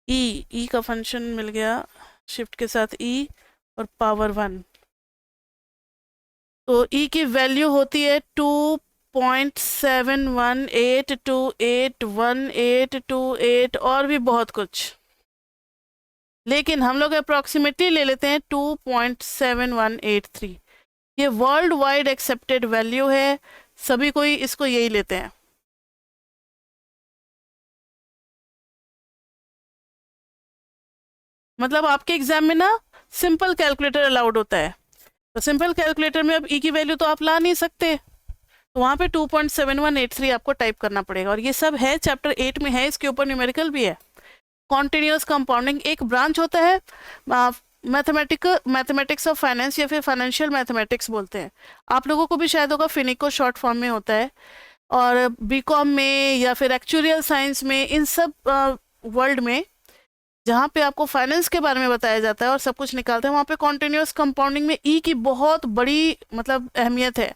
ई का फंक्शन मिल गया शिफ्ट के साथ ई और पावर 1। तो ई की वैल्यू होती है 2.71828128 और भी बहुत कुछ, लेकिन हम लोग अप्रॉक्सीमेटली ले लेते हैं 2.7183। ये वर्ल्ड वाइड एक्सेप्टेड वैल्यू है, सभी कोई इसको यही लेते हैं। मतलब आपके एग्जाम में ना सिंपल कैलकुलेटर अलाउड होता है, तो सिंपल कैलकुलेटर में अब ई की वैल्यू तो आप ला नहीं सकते, तो वहाँ पे 2.7183 आपको टाइप करना पड़ेगा। और ये सब है चैप्टर 8 में है, इसके ऊपर न्यूमेरिकल भी है। कॉन्टिन्यूस कंपाउंडिंग एक ब्रांच होता है, मैथमेटिक्स ऑफ फाइनेंस या फिर फाइनेंशियल मैथमेटिक्स बोलते हैं। आप लोगों को भी शायद होगा, फिनिको शॉर्ट फॉर्म में होता है। और बीकॉम में या फिर एक्चुरियल साइंस में, इन सब वर्ल्ड में जहाँ पे आपको फाइनेंस के बारे में बताया जाता है और सब कुछ निकालते हैं, वहाँ पे कॉन्टिन्यूस कंपाउंडिंग में ई की बहुत बड़ी मतलब अहमियत है।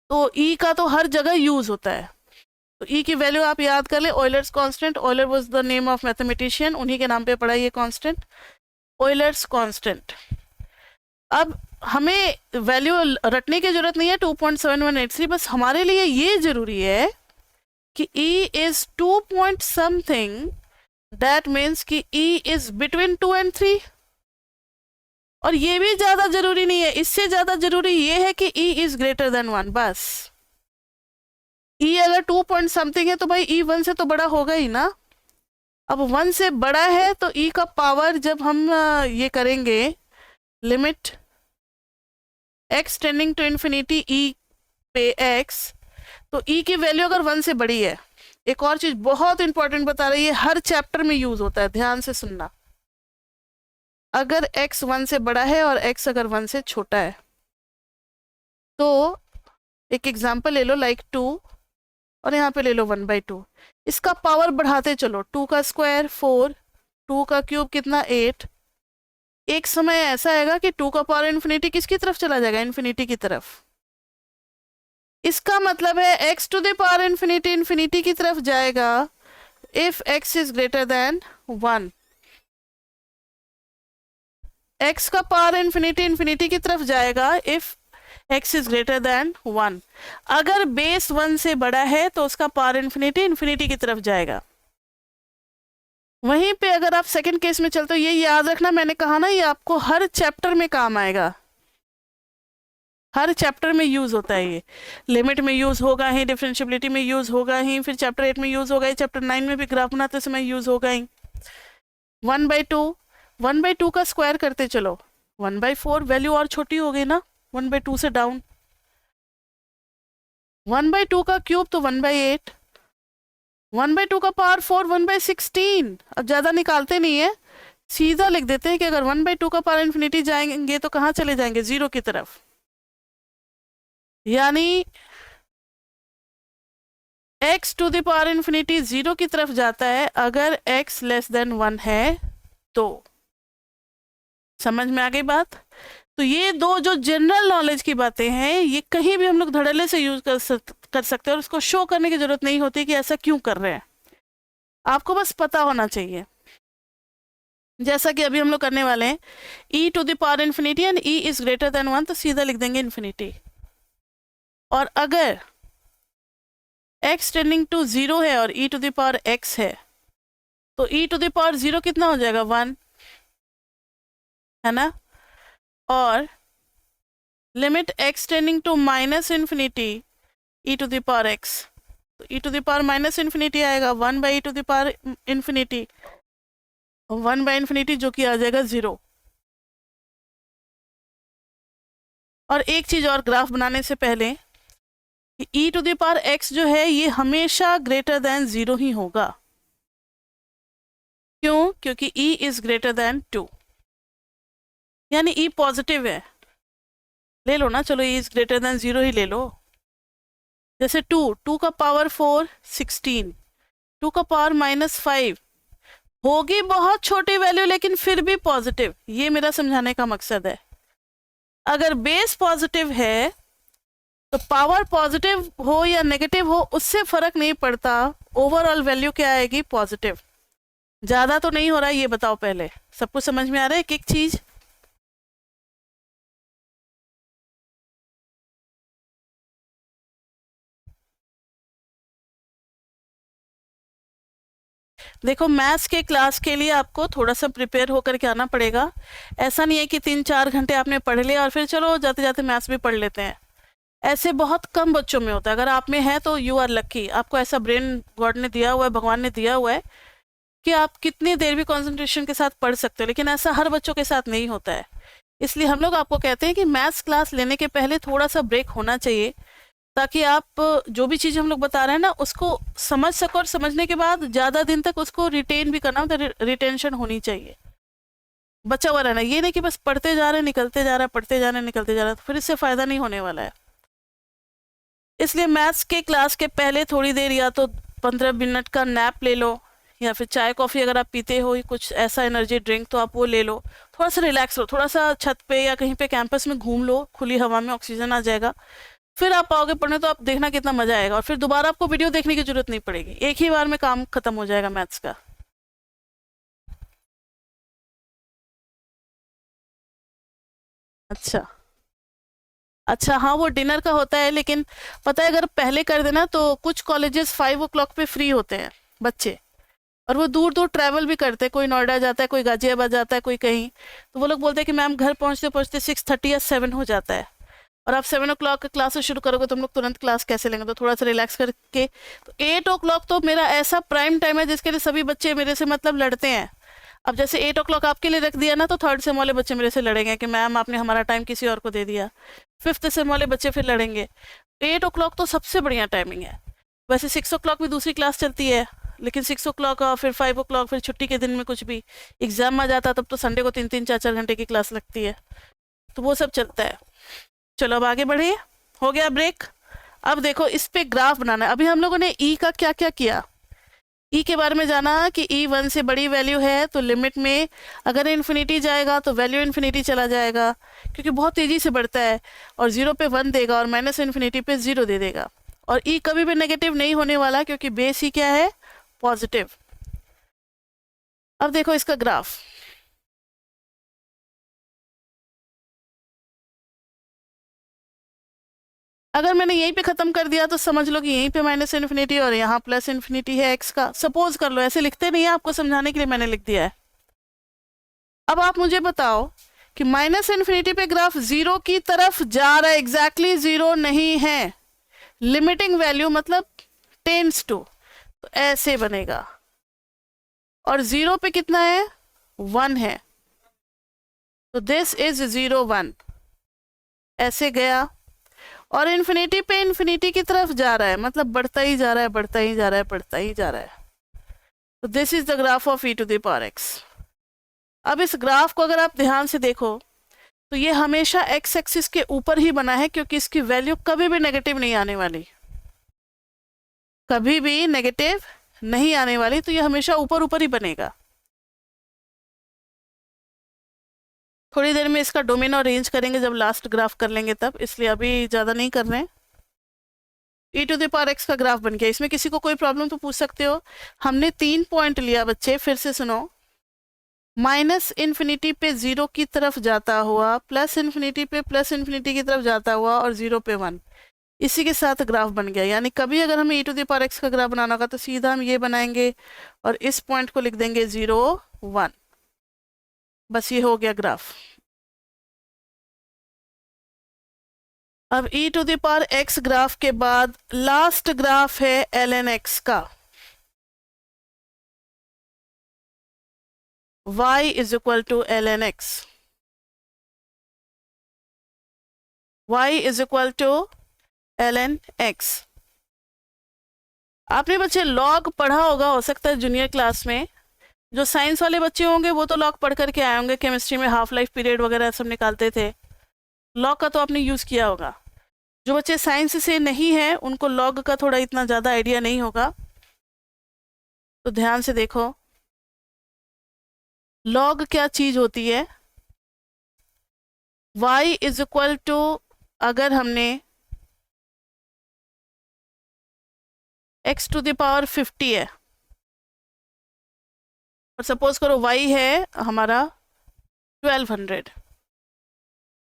तो ई का तो हर जगह यूज होता है। तो ई की वैल्यू आप याद कर ले, Euler's constant. Euler was the name of mathematician, उन्हीं के नाम पे पड़ा ये कांस्टेंट, ऑयलर्स कांस्टेंट। अब हमें वैल्यू रटने की जरूरत नहीं है 2.7183, बस हमारे लिए ये जरूरी है कि E is 2 point something, that means कि ई इज बिटवीन 2 and 3। और ये भी ज्यादा जरूरी नहीं है, इससे ज्यादा जरूरी ये है कि ई इज ग्रेटर देन 1। बस ई अगर 2 पॉइंट समथिंग है तो भाई ई 1 से तो बड़ा होगा ही ना। अब 1 से बड़ा है तो ई का पावर जब हम ये करेंगे limit x tending to infinity E पे x, तो ई की वैल्यू अगर 1 से बड़ी है, एक और चीज बहुत इंपॉर्टेंट बता रही है, हर चैप्टर में यूज होता है, ध्यान से सुनना। अगर x 1 से बड़ा है और x अगर 1 से छोटा है। तो एक एग्जांपल ले लो लाइक 2 और यहाँ पे ले लो 1/2। इसका पावर बढ़ाते चलो, 2 का स्क्वायर 4, 2 का क्यूब कितना 8। एक समय ऐसा आएगा कि 2 का पावर इन्फिनिटी किसकी तरफ चला जाएगा, इन्फिनिटी की तरफ। इसका मतलब है x to the power infinity infinity की तरफ जाएगा if x is greater than 1। x का पावर इन्फिनिटी इन्फिनिटी की तरफ जाएगा if x is greater than 1। अगर बेस 1 से बड़ा है तो उसका पावर इन्फिनिटी इन्फिनिटी की तरफ जाएगा। वहीं पे अगर आप सेकंड केस में चलते हो, ये याद रखना, मैंने कहा ना ये आपको हर चैप्टर में काम आएगा, हर चैप्टर में यूज होता है। ये लिमिट में यूज होगा ही, डिफरेंशियबिलिटी में यूज होगा ही, फिर चैप्टर 8 में यूज होगा ही, चैप्टर 9 में भी ग्राफ बनाते समय यूज होगा ही। 1/2 का स्क्वायर करते चलो 1/4, वैल्यू और छोटी हो गई ना 1/2 से डाउन। 1/2 का क्यूब तो 1/8, 1/2 का पावर 4 1/16। अब ज्यादा निकालते नहीं है, सीधा लिख देते हैं कि अगर 1/2 का पावर इन्फिनिटी जाएंगे तो कहाँ चले जाएंगे, 0 की तरफ। यानी x to the power infinity 0 की तरफ जाता है अगर x लेस देन 1 है तो। समझ में आ गई बात? तो ये दो जो जनरल नॉलेज की बातें हैं, ये कहीं भी हम लोग धड़ल्ले से यूज कर सकते हैं और उसको शो करने की जरूरत नहीं होती कि ऐसा क्यों कर रहे हैं, आपको बस पता होना चाहिए। जैसा कि अभी हम लोग करने वाले हैं e to the power infinity and e is greater than 1, तो सीधा लिख देंगे इन्फिनिटी। और अगर x टेंडिंग टू 0 है और e to the power x है तो e टू द पावर 0 कितना हो जाएगा, 1, है ना। और limit x tending to minus infinity e to the power x, तो e to the power minus infinity आएगा 1/e to the power infinity, 1/इन्फिनिटी जो कि आ जाएगा 0। और एक चीज और, ग्राफ बनाने से पहले e to the power x जो है ये हमेशा ग्रेटर देन 0 ही होगा। क्यों? क्योंकि e इज ग्रेटर देन 2, यानी e पॉजिटिव है। ले लो ना, चलो e इज ग्रेटर देन 0 ही ले लो। जैसे 2 का पावर 4 16, 2 का पावर -5 होगी बहुत छोटी वैल्यू लेकिन फिर भी पॉजिटिव। ये मेरा समझाने का मकसद है। अगर बेस पॉजिटिव है तो पावर पॉजिटिव हो या नेगेटिव हो उससे फर्क नहीं पड़ता, ओवरऑल वैल्यू क्या आएगी, पॉजिटिव। ज्यादा तो नहीं हो रहा है, ये बताओ पहले। सबको समझ में आ रहा है एक एक चीज? देखो मैथ्स के क्लास के लिए आपको थोड़ा सा प्रिपेयर होकर के आना पड़ेगा। ऐसा नहीं है कि 3-4 घंटे आपने पढ़ लिया और फिर चलो जाते जाते मैथ्स भी पढ़ लेते हैं। ऐसे बहुत कम बच्चों में होता है। अगर आप में है तो यू आर लकी, आपको ऐसा ब्रेन गॉड ने दिया हुआ है, भगवान ने दिया हुआ है कि आप कितनी देर भी कंसंट्रेशन के साथ पढ़ सकते हो, लेकिन ऐसा हर बच्चों के साथ नहीं होता है। इसलिए हम लोग आपको कहते हैं कि मैथ्स क्लास लेने के पहले थोड़ा सा ब्रेक होना चाहिए, ताकि आप जो भी चीज़ हम लोग बता रहे हैं ना उसको समझ सको, और समझने के बाद ज़्यादा दिन तक उसको रिटेन भी करना, तो रिटेंशन होनी चाहिए, बचा हुआ रहना। ये नहीं कि बस पढ़ते जा रहे निकलते जा रहा है, पढ़ते जा रहे निकलते जा रहा है, तो फिर इससे फ़ायदा नहीं होने वाला है। इसलिए मैथ्स के क्लास के पहले थोड़ी देर या तो 15 मिनट का नैप ले लो, या फिर चाय कॉफ़ी अगर आप पीते हो कुछ ऐसा एनर्जी ड्रिंक तो आप वो ले लो। थोड़ा सा रिलैक्स लो, थोड़ा सा छत पे या कहीं पे कैंपस में घूम लो, खुली हवा में ऑक्सीजन आ जाएगा, फिर आप आओगे पढ़ने तो आप देखना कितना मजा आएगा। और फिर दोबारा आपको वीडियो देखने की जरूरत नहीं पड़ेगी, एक ही बार में काम खत्म हो जाएगा मैथ्स का। अच्छा अच्छा, हाँ वो डिनर का होता है, लेकिन पता है अगर पहले कर देना तो कुछ कॉलेजेस 5 o'clock पे फ्री होते हैं बच्चे, और वो दूर दूर ट्रैवल भी करते हैं, कोई नोएडा जाता है, कोई गाजियाबाद जाता है, कोई कहीं। तो वो लोग बोलते हैं कि मैम घर पहुंचते पहुंचते 6:30 या 7 हो जाता है, और आप 7 o'clock क्लासेस शुरू करोगे तो हम लोग तुरंत क्लास कैसे लेंगे, तो थोड़ा सा रिलैक्स करके। तो 8 o'clock तो मेरा ऐसा प्राइम टाइम है जिसके लिए सभी बच्चे मेरे से मतलब लड़ते हैं। अब जैसे 8 o'clock आपके लिए रख दिया ना, तो 3rd सेम वाले बच्चे मेरे से लड़ेंगे कि मैम आपने हमारा टाइम किसी और को दे दिया। 5th सेम वाले बच्चे फिर लड़ेंगे। 8 o'clock तो सबसे बढ़िया टाइमिंग है। वैसे 6 o'clock भी दूसरी क्लास चलती है, लेकिन 6 o'clock और फिर 5 o'clock, फिर छुट्टी के दिन में कुछ भी एग्जाम आ जाता, तब तो संडे को 3-3 4-4 घंटे की क्लास लगती है, तो वो सब चलता है। चलो अब आगे बढ़िए, हो गया ब्रेक। अब देखो इस पे ग्राफ बनाना है। अभी हम लोगों ने ई का क्या क्या किया, ई के बारे में जाना कि ई 1 से बड़ी वैल्यू है तो लिमिट में अगर इन्फिनिटी जाएगा तो वैल्यू इन्फिनिटी चला जाएगा, क्योंकि बहुत तेज़ी से बढ़ता है, और 0 पे 1 देगा और माइनस इन्फिनिटी पे 0 दे देगा। और ई कभी भी नेगेटिव नहीं होने वाला, क्योंकि बेस ही क्या है, पॉजिटिव। अब देखो इसका ग्राफ, अगर मैंने यहीं पे ख़त्म कर दिया तो समझ लो कि यहीं पे माइनस इन्फिनिटी और यहाँ प्लस इन्फिनिटी है एक्स का। सपोज कर लो, ऐसे लिखते नहीं है, आपको समझाने के लिए मैंने लिख दिया है। अब आप मुझे बताओ कि माइनस इन्फिनिटी पे ग्राफ 0 की तरफ जा रहा है, एग्जैक्टली 0 नहीं है, लिमिटिंग वैल्यू मतलब टेंड्स टू, तो ऐसे बनेगा। और 0 पे कितना है, 1 है, तो दिस इज 0 1, ऐसे गया। और इन्फिनिटी पे इन्फिनिटी की तरफ जा रहा है, मतलब बढ़ता ही जा रहा है, बढ़ता ही जा रहा है, बढ़ता ही जा रहा है। तो this is the graph of e to the power x। अब इस ग्राफ को अगर आप ध्यान से देखो तो ये हमेशा x एक्सिस के ऊपर ही बना है, क्योंकि इसकी वैल्यू कभी भी नेगेटिव नहीं आने वाली, कभी भी नेगेटिव नहीं आने वाली, तो ये हमेशा ऊपर ऊपर ही बनेगा। थोड़ी देर में इसका डोमेन और रेंज करेंगे जब लास्ट ग्राफ कर लेंगे तब, इसलिए अभी ज़्यादा नहीं कर रहे हैं। e to the power x का ग्राफ बन गया। इसमें किसी को कोई प्रॉब्लम तो पूछ सकते हो। हमने 3 पॉइंट लिया बच्चे, फिर से सुनो, माइनस इन्फिनिटी पे 0 की तरफ जाता हुआ, प्लस इन्फिनिटी पे प्लस इन्फिनिटी की तरफ जाता हुआ, और 0 पे 1, इसी के साथ ग्राफ बन गया। यानी कभी अगर हमें e to the power x का ग्राफ बनाना होगा तो सीधा हम ये बनाएंगे और इस पॉइंट को लिख देंगे 0 1, बस ये हो गया ग्राफ। अब e to the power x graph के बाद लास्ट ग्राफ है ln x का। y is equal to ln x, y is equal to ln x। आपने बच्चे लॉग पढ़ा होगा, हो सकता है जूनियर क्लास में। जो साइंस वाले बच्चे होंगे वो तो लॉग पढ़ करके आए होंगे, केमिस्ट्री में हाफ लाइफ पीरियड वगैरह सब निकालते थे, लॉग का तो आपने यूज़ किया होगा। जो बच्चे साइंस से नहीं है उनको लॉग का थोड़ा इतना ज़्यादा आइडिया नहीं होगा, तो ध्यान से देखो। लॉग क्या चीज़ होती है, y इज इक्वल टू, अगर हमने x टू द पावर 50 है और सपोज करो y है हमारा 1200,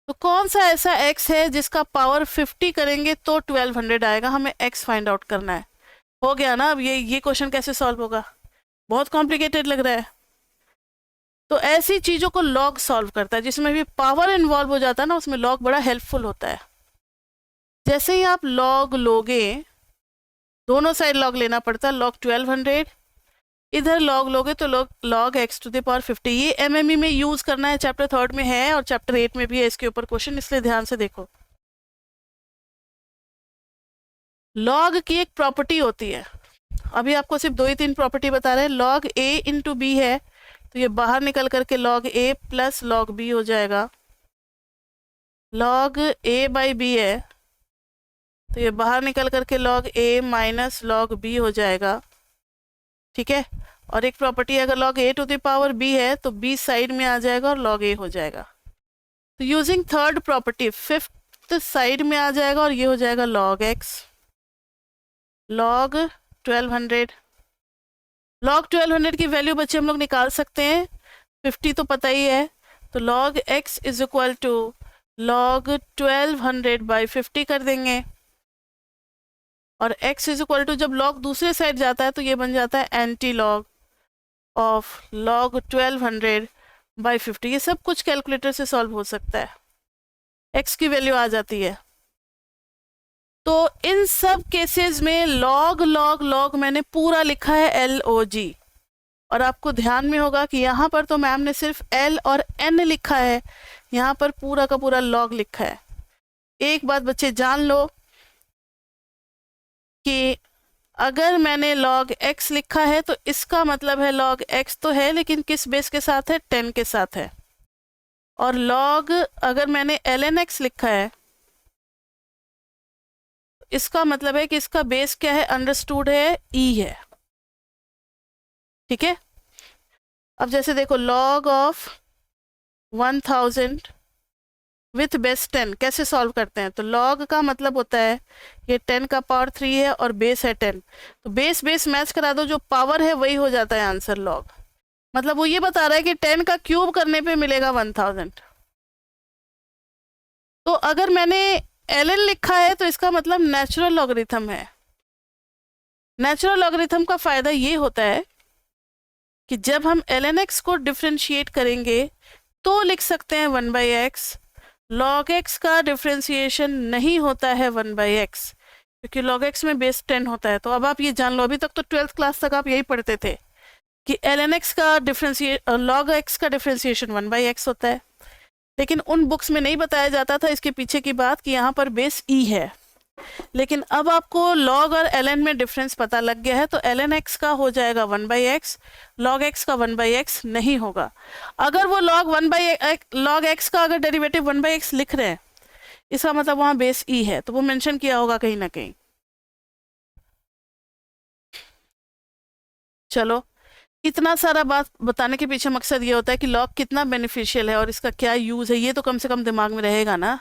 तो कौन सा ऐसा x है जिसका पावर 50 करेंगे तो 1200 आएगा, हमें x फाइंड आउट करना है। हो गया ना। अब ये क्वेश्चन कैसे सॉल्व होगा, बहुत कॉम्प्लिकेटेड लग रहा है। तो ऐसी चीज़ों को लॉग सॉल्व करता है, जिसमें भी पावर इन्वॉल्व हो जाता है ना, उसमें लॉग बड़ा हेल्पफुल होता है। जैसे ही आप लॉग लोगे, दोनों साइड लॉग लेना पड़ता है, लॉग 1200, इधर लॉग लोगे तो log x to the power 50। ये एमएमई में यूज करना है, चैप्टर 3 में है और चैप्टर 8 में भी है इसके ऊपर क्वेश्चन, इसलिए ध्यान से देखो। लॉग की एक प्रॉपर्टी होती है, अभी आपको सिर्फ 2 ही 3 प्रॉपर्टी बता रहे हैं। लॉग a इंटू बी है, तो ये बाहर निकल करके log a plus log b हो जाएगा। log a बाई बी है, तो ये बाहर निकल करके log a minus log b हो जाएगा, ठीक है। और एक प्रॉपर्टी, अगर log a to the power b है तो b साइड में आ जाएगा और log a हो जाएगा। तो using third property, fifth side में आ जाएगा और ये हो जाएगा log x, log 1200। log 1200 की वैल्यू बच्चे हम लोग निकाल सकते हैं, 50 तो पता ही है, तो log x is equal to log 1200 by 50 कर देंगे। और x इज इक्वल टू, जब log दूसरे साइड जाता है तो ये बन जाता है anti log of log 1200 by 50। ये सब कुछ कैलकुलेटर से सॉल्व हो सकता है, x की वैल्यू आ जाती है। तो इन सब केसेस में लॉग लॉग लॉग मैंने पूरा लिखा है LOG, और आपको ध्यान में होगा कि यहाँ पर तो मैम ने सिर्फ L और N लिखा है, यहाँ पर पूरा का पूरा लॉग लिखा है। एक बात बच्चे जान लो कि अगर मैंने log x लिखा है तो इसका मतलब है log x तो है, लेकिन किस बेस के साथ है? 10 के साथ है। और log अगर मैंने ln x लिखा है, इसका मतलब है कि इसका बेस क्या है? अंडरस्टूड है, e है। ठीक है। अब जैसे देखो, log ऑफ 1000 विथ बेस 10 कैसे सॉल्व करते हैं? तो log का मतलब होता है ये 10 का पावर 3 है और बेस है 10, तो बेस बेस मैच करा दो, जो पावर है वही हो जाता है आंसर log। मतलब वो ये बता रहा है कि 10 का क्यूब करने पे मिलेगा 1000। तो अगर मैंने ln लिखा है तो इसका मतलब नेचुरल लॉगरिथम है। नेचुरल लॉगरिथम का फायदा ये होता है कि जब हम ln x को डिफ्रेंशिएट करेंगे तो लिख सकते हैं 1/x। log x का डिफ्रेंशिएशन नहीं होता है 1/x, क्योंकि log x में बेस 10 होता है। तो अब आप ये जान लो, अभी तक तो 12th क्लास तक आप यही पढ़ते थे कि ln x का log x का डिफ्रेंशिएशन 1/x होता है, लेकिन उन बुक्स में नहीं बताया जाता था इसके पीछे की बात कि यहाँ पर बेस e है। लेकिन अब आपको log और ln में डिफरेंस पता लग गया है, तो ln x का हो जाएगा 1/x, log x का 1/x नहीं होगा। अगर वो log x का अगर डेरिवेटिव 1/x लिख रहे हैं, इसका मतलब वहाँ बेस e है, तो वो मेंशन किया होगा कहीं ना कहीं। चलो, इतना सारा बात बताने के पीछे मकसद ये होता है कि log कितना बेनिफिशियल है और इसका क्या यूज़ है, ये तो कम से कम दिमाग में रहेगा ना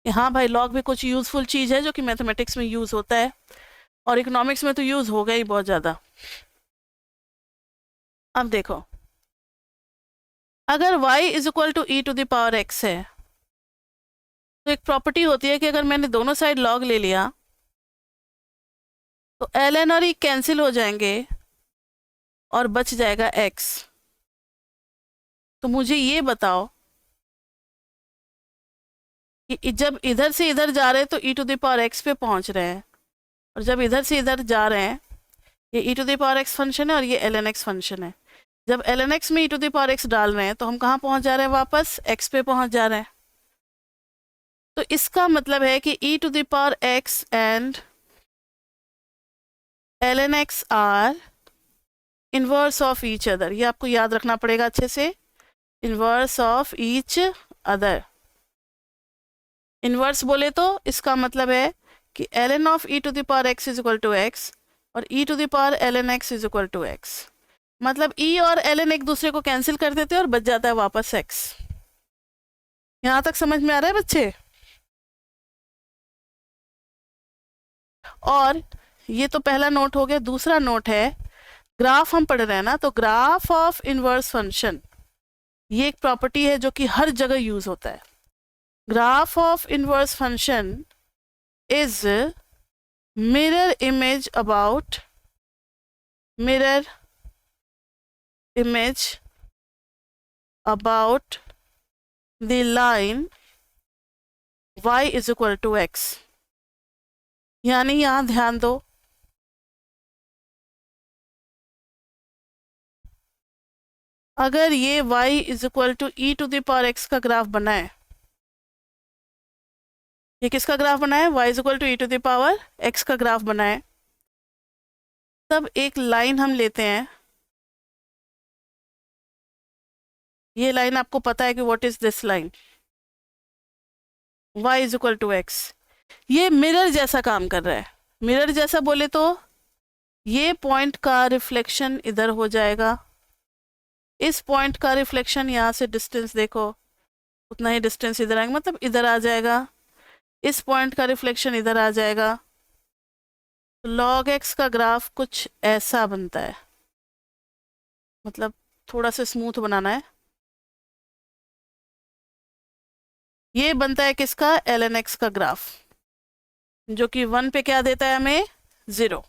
कि हाँ भाई, log भी कुछ यूज़फुल चीज़ है जो कि मैथमेटिक्स में यूज़ होता है, और इकोनॉमिक्स में तो यूज़ होगा ही बहुत ज़्यादा। अब देखो, अगर y is equal to e to the power x है, तो एक प्रॉपर्टी होती है कि अगर मैंने दोनों साइड log ले लिया तो ln और e कैंसिल हो जाएंगे और बच जाएगा x। तो मुझे ये बताओ कि जब इधर से इधर जा रहे हैं तो e to the power x पे पहुंच रहे हैं, और जब इधर से इधर जा रहे हैं, ये e to the power x फंक्शन है और ये ln x फंक्शन है। जब ln x में e to the power x डाल रहे हैं तो हम कहाँ पहुंच जा रहे हैं? वापस x पे पहुंच जा रहे हैं। तो इसका मतलब है कि e to the power x and ln x are inverse of each other. ये आपको याद रखना पड़ेगा अच्छे से, inverse of each other. Inverse बोले तो इसका मतलब है कि ln of e to the power x is equal to x और e to the power ln x is equal to x। मतलब e और ln एक दूसरे को कैंसिल कर देते हैं और बच जाता है वापस x। यहां तक समझ में आ रहा है बच्चे? और ये तो पहला नोट हो गया। दूसरा नोट है, ग्राफ हम पढ़ रहे हैं ना, तो ग्राफ ऑफ इनवर्स फंक्शन, ये एक प्रॉपर्टी है जो कि हर जगह यूज होता है। Graph of inverse function is mirror image about the line y is equal to x। यानी यहां ध्यान दो, अगर ये y is equal to e to the power x का ग्राफ बनाए, ये किसका ग्राफ बनाए? y is equal to e to the power x का ग्राफ बनाए, तब एक लाइन हम लेते हैं। ये लाइन आपको पता है कि what is this line? y is equal to x। ये मिरर जैसा काम कर रहा है। मिरर जैसा बोले तो ये पॉइंट का रिफ्लेक्शन इधर हो जाएगा, इस पॉइंट का रिफ्लेक्शन यहाँ से डिस्टेंस देखो उतना ही डिस्टेंस इधर आएगा, मतलब इधर आ जाएगा। इस पॉइंट का रिफ्लेक्शन इधर आ जाएगा। तो log x का ग्राफ कुछ ऐसा बनता है, मतलब थोड़ा सा स्मूथ बनाना है। ये बनता है किसका? ln x का ग्राफ, जो कि 1 पे क्या देता है हमें? 0।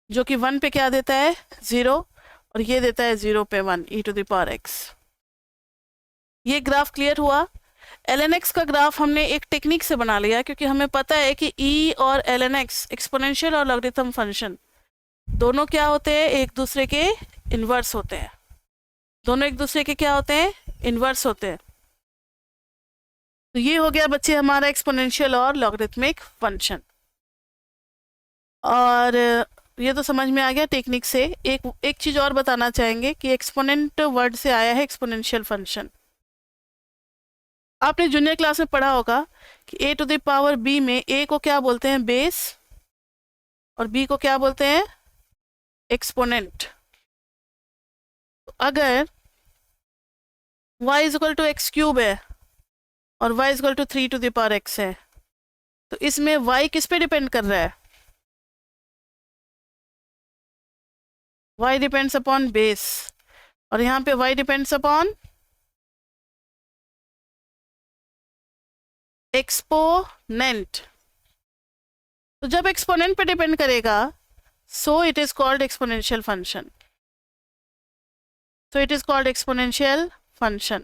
जो कि 1 पे क्या देता है? 0, और ये देता है 0 पे 1 e to the power x। ये ग्राफ क्लियर हुआ। ln x का ग्राफ हमने एक टेक्निक से बना लिया, क्योंकि हमें पता है कि e और ln x एक्सपोनेंशियल और लॉगरिथम फंक्शन दोनों क्या होते हैं? एक दूसरे के इन्वर्स होते हैं। दोनों एक दूसरे के क्या होते हैं? इन्वर्स होते हैं। तो ये हो गया बच्चे हमारा एक्सपोनेंशियल और लॉगरिथमिक फंक्शन। और ये तो समझ में आ गया टेक्निक से। एक एक चीज़ और बताना चाहेंगे कि एक्सपोनेंट वर्ड से आया है एक्सपोनेंशियल फंक्शन। आपने जूनियर क्लास में पढ़ा होगा कि ए टू द पावर बी में ए को क्या बोलते हैं, बेस, और बी को क्या बोलते हैं, एक्सपोनेंट। तो अगर y is equal to x cube है और y is equal to 3 to the power x है, तो इसमें y किस पे डिपेंड कर रहा है, y डिपेंड्स अपॉन बेस, और यहाँ पे y डिपेंड्स अपॉन एक्सपोनेंट। तो जब एक्सपोनेंट पे डिपेंड करेगा, so it is called exponential function. So it is called exponential function.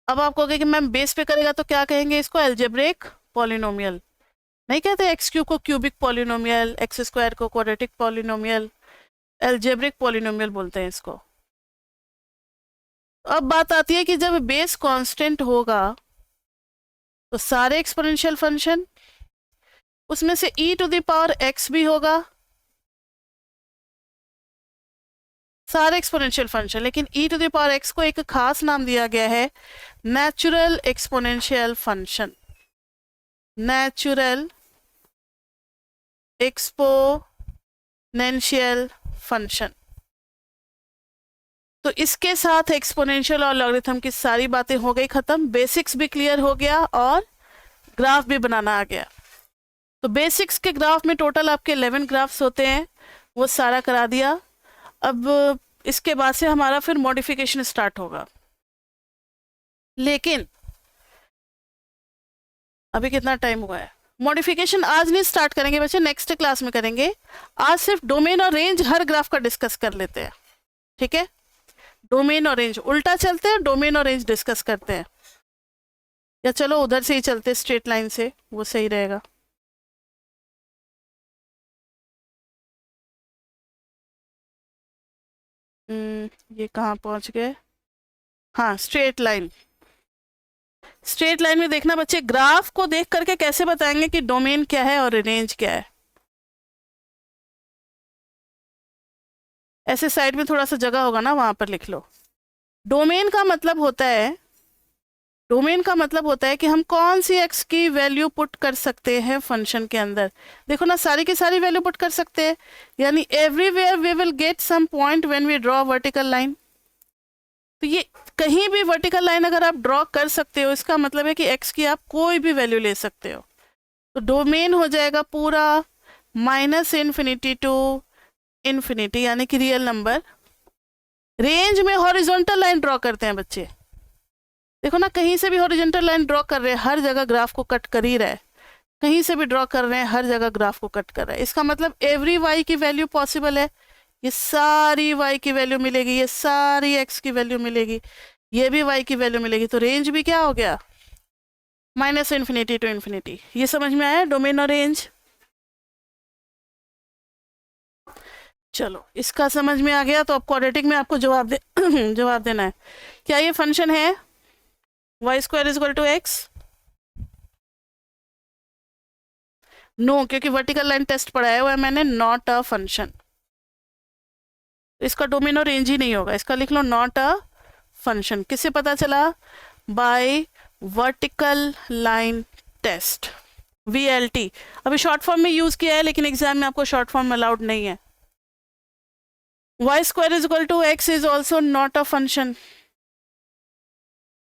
अब आप कहोगे कि मैम बेस पे करेगा तो क्या कहेंगे इसको, एल्जेब्रिक पॉलिनोमियल। नहीं कहते एक्स क्यूब को क्यूबिक पॉलिनोमियल, एक्स स्क्वायर को क्वाड्रेटिक पॉलिनोमियल, एल्जेब्रिक पॉलिनोमियल बोलते हैं इसको। अब बात आती है कि जब बेस कांस्टेंट होगा तो सारे एक्सपोनेंशियल फंक्शन, उसमें से e to the power x भी होगा, सारे एक्सपोनेंशियल फंक्शन। लेकिन e to the power x को एक खास नाम दिया गया है, natural exponential function, natural exponential function. तो इसके साथ एक्सपोनेंशियल और लॉगरिथम की सारी बातें हो गई खत्म, बेसिक्स भी क्लियर हो गया और ग्राफ भी बनाना आ गया। तो बेसिक्स के ग्राफ में टोटल आपके 11 ग्राफ्स होते हैं, वो सारा करा दिया। अब इसके बाद से हमारा फिर मॉडिफिकेशन स्टार्ट होगा। लेकिन अभी कितना टाइम हुआ है, मॉडिफिकेशन आज नहीं स्टार्ट करेंगे बच्चे, नेक्स्ट क्लास में करेंगे। आज सिर्फ डोमेन और रेंज हर ग्राफ का डिस्कस कर लेते हैं, ठीक है। डोमेन और रेंज उल्टा चलते हैं, डोमेन और रेंज डिस्कस करते हैं, या चलो उधर से ही चलते स्ट्रेट लाइन से, वो सही रहेगा। ये कहाँ पहुंच गए, हाँ स्ट्रेट लाइन। स्ट्रेट लाइन में देखना बच्चे, ग्राफ को देख करके कैसे बताएंगे कि डोमेन क्या है और रेंज क्या है। ऐसे साइड में थोड़ा सा जगह होगा ना, वहां पर लिख लो। डोमेन का मतलब होता है, डोमेन का मतलब होता है कि हम कौन सी एक्स की वैल्यू पुट कर सकते हैं फंक्शन के अंदर। देखो ना, सारी की सारी वैल्यू पुट कर सकते हैं, यानी everywhere we will get some point when we draw vertical line. तो ये कहीं भी वर्टिकल लाइन अगर आप ड्रॉ कर सकते हो, इसका मतलब है कि एक्स की आप कोई भी वैल्यू ले सकते हो। तो डोमेन हो जाएगा पूरा -इन्फिनिटी टू इन्फिनिटी, यानी कि रियल नंबर। रेंज में हॉरिजॉन्टल लाइन ड्रॉ करते हैं बच्चे, देखो ना, कहीं से भी हॉरिजॉन्टल लाइन ड्रॉ कर रहे हैं, हर जगह ग्राफ को कट कर ही रहा है। कहीं से भी ड्रॉ कर रहे हैं, हर जगह ग्राफ को कट कर रहा है। इसका मतलब एवरी वाई की वैल्यू पॉसिबल है, ये सारी y की वैल्यू मिलेगी, ये सारी x की वैल्यू मिलेगी, ये भी y की वैल्यू मिलेगी। तो रेंज भी क्या हो गया, -इन्फिनिटी टू इन्फिनिटी। ये समझ में आया डोमेन और रेंज। चलो इसका समझ में आ गया, तो अब क्वाड्रेटिक में आपको जवाब जवाब देना है। क्या ये फंक्शन है y² is equal to x? No, क्योंकि वर्टिकल लाइन टेस्ट पढ़ाया हुआ है मैंने, नॉट अ फंक्शन। इसका डोमेन और रेंज ही नहीं होगा, इसका लिख लो नॉट अ फंक्शन। किससे पता चला, by vertical line test, VLT। अभी शॉर्ट फॉर्म में यूज किया है, लेकिन एग्जाम में आपको शॉर्ट फॉर्म अलाउड नहीं है। y² is equal to x is also not a function,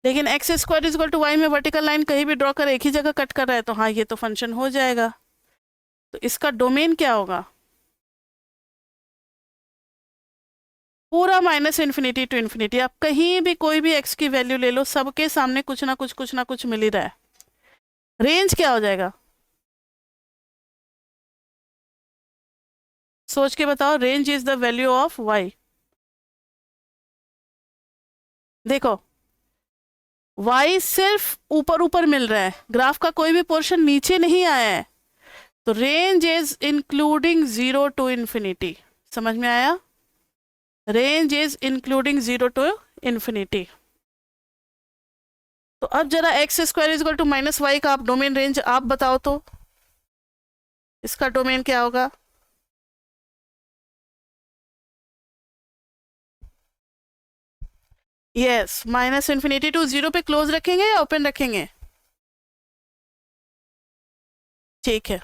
लेकिन x² is equal to y में वर्टिकल लाइन कहीं भी ड्रॉ कर एक ही जगह कट कर रहा है, तो हाँ ये तो फंक्शन हो जाएगा। तो इसका डोमेन क्या होगा, पूरा -इन्फिनिटी टू इन्फिनिटी। आप कहीं भी कोई भी x की वैल्यू ले लो, सबके सामने कुछ ना कुछ मिल ही रहा है। रेंज क्या हो जाएगा, सोच के बताओ। Range is the value of y। देखो y सिर्फ ऊपर ऊपर मिल रहा है, ग्राफ का कोई भी पोर्शन नीचे नहीं आया है, तो range is including 0 to infinity. समझ में आया, range is including 0 to infinity. तो अब जरा x² is equal to -y का आप डोमेन रेंज आप बताओ तो। इसका डोमेन क्या होगा? Yes, minus infinity to zero पे क्लोज रखेंगे या ओपन रखेंगे? ठीक है।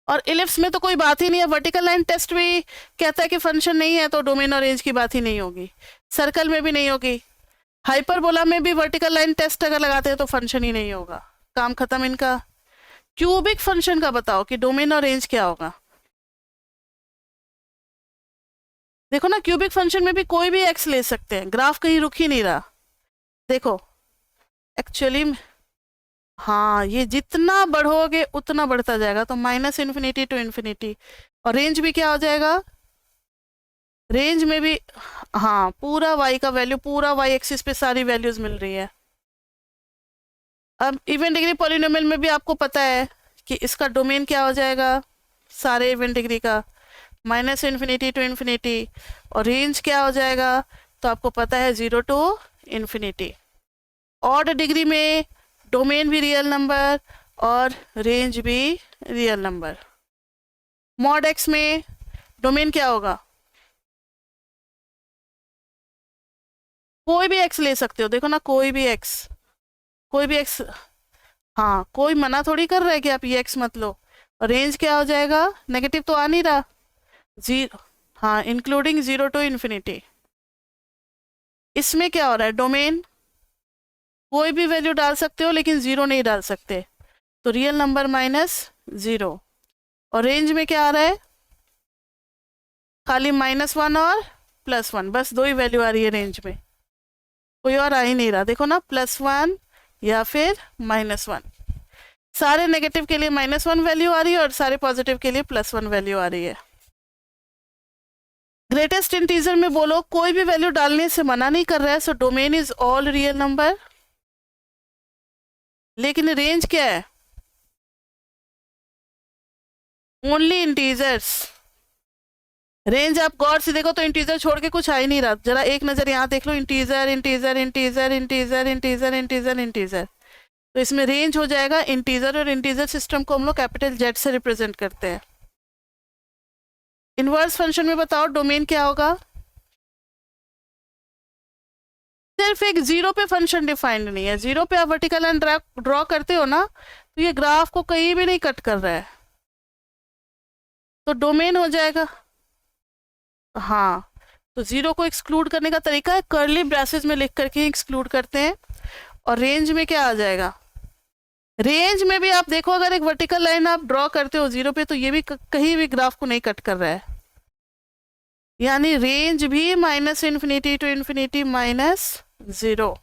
और इलिप्स में तो कोई बात ही नहीं है, वर्टिकल लाइन टेस्ट भी कहता है कि फंक्शन नहीं है, तो डोमेन और रेंज की बात ही नहीं होगी, सर्कल में भी नहीं होगी, हाइपरबोला में भी वर्टिकल लाइन टेस्ट अगर लगाते हैं तो फंक्शन ही नहीं होगा, काम खत्म इनका। क्यूबिक फंक्शन का बताओ कि डोमेन और रेंज क्या होगा? देखो ना, क्यूबिक फंक्शन में भी कोई भी एक्स ले सकते हैं, ग्राफ कहीं रुक ही नहीं रहा। देखो एक्चुअली हाँ, ये जितना बढ़ोगे उतना बढ़ता जाएगा, तो माइनस इन्फिनिटी टू इन्फिनिटी। और रेंज भी क्या हो जाएगा? रेंज में भी हाँ, पूरा y का वैल्यू, पूरा y एक्सिस पे सारी वैल्यूज मिल रही है। अब इवन डिग्री पॉलिनोमियल में भी आपको पता है कि इसका डोमेन क्या हो जाएगा, सारे इवन डिग्री का, माइनस इन्फिनिटी टू इन्फिनिटी। और रेंज क्या हो जाएगा, तो आपको पता है 0 टू इन्फिनिटी। ऑड डिग्री में डोमेन भी रियल नंबर और रेंज भी रियल नंबर। मॉड एक्स में डोमेन क्या होगा? कोई भी एक्स ले सकते हो, देखो ना, कोई भी एक्स, कोई भी एक्स। हाँ, कोई मना थोड़ी कर रहा है कि आप ये एक्स मत लो। और रेंज क्या हो जाएगा? नेगेटिव तो आ नहीं रहा, जीरो, हाँ, इंक्लूडिंग 0 टू इन्फिनिटी। इसमें क्या हो रहा है? डोमेन कोई भी वैल्यू डाल सकते हो लेकिन 0 नहीं डाल सकते, तो रियल नंबर माइनस 0। और रेंज में क्या आ रहा है? खाली -1 और +1, बस दो ही वैल्यू आ रही है रेंज में, कोई और आ ही नहीं रहा। देखो ना, +1 या फिर -1। सारे नेगेटिव के लिए -1 वैल्यू आ रही है और सारे पॉजिटिव के लिए +1 वैल्यू आ रही है। ग्रेटेस्ट इंटीजर में बोलो, कोई भी वैल्यू डालने से मना नहीं कर रहा है, so domain is all real number. लेकिन रेंज क्या है? Only integers. रेंज आप गौर से देखो तो इंटीजर छोड़ के कुछ आ ही नहीं रहा, जरा एक नजर यहाँ देख लो, integer integer integer integer integer integer integer. तो इसमें रेंज हो जाएगा इंटीजर, और इंटीजर सिस्टम को हम लोग कैपिटल जेड से रिप्रेजेंट करते हैं। इनवर्स फंक्शन में बताओ डोमेन क्या होगा? सिर्फ एक जीरो पे फंक्शन डिफाइंड नहीं है, जीरो पे आप वर्टिकल लाइन ड्रॉ करते हो ना, तो ये ग्राफ को कहीं भी नहीं कट कर रहा है, तो डोमेन हो जाएगा। हाँ, तो जीरो को एक्सक्लूड करने का तरीका है कर्ली ब्रेसेस में लिख करके एक्सक्लूड करते हैं। और रेंज में क्या आ जाएगा? रेंज में भी आप देखो, अगर एक वर्टिकल लाइन आप ड्रॉ करते हो जीरो पे, तो ये भी कहीं भी ग्राफ को नहीं कट कर रहा है, यानी रेंज भी minus infinity to infinity -0।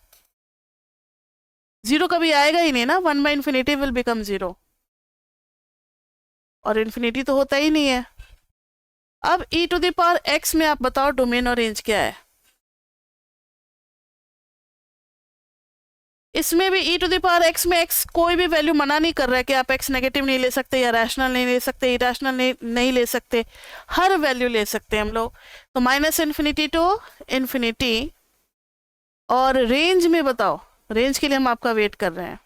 Zero कभी आएगा ही नहीं ना, 1/∞ विल बिकम 0, और इन्फिनिटी तो होता ही नहीं है। अब e⁻x में आप बताओ डोमेन और रेंज क्या है? इसमें भी e⁻x में x कोई भी वैल्यू मना नहीं कर रहा है कि आप x नेगेटिव नहीं ले सकते, या रैशनल नहीं ले सकते, इरेशनल नहीं ले सकते, हर वैल्यू ले सकते हैं हम लोग। तो -∞ टू इन्फिनिटी। और रेंज में बताओ, रेंज के लिए हम आपका वेट कर रहे हैं।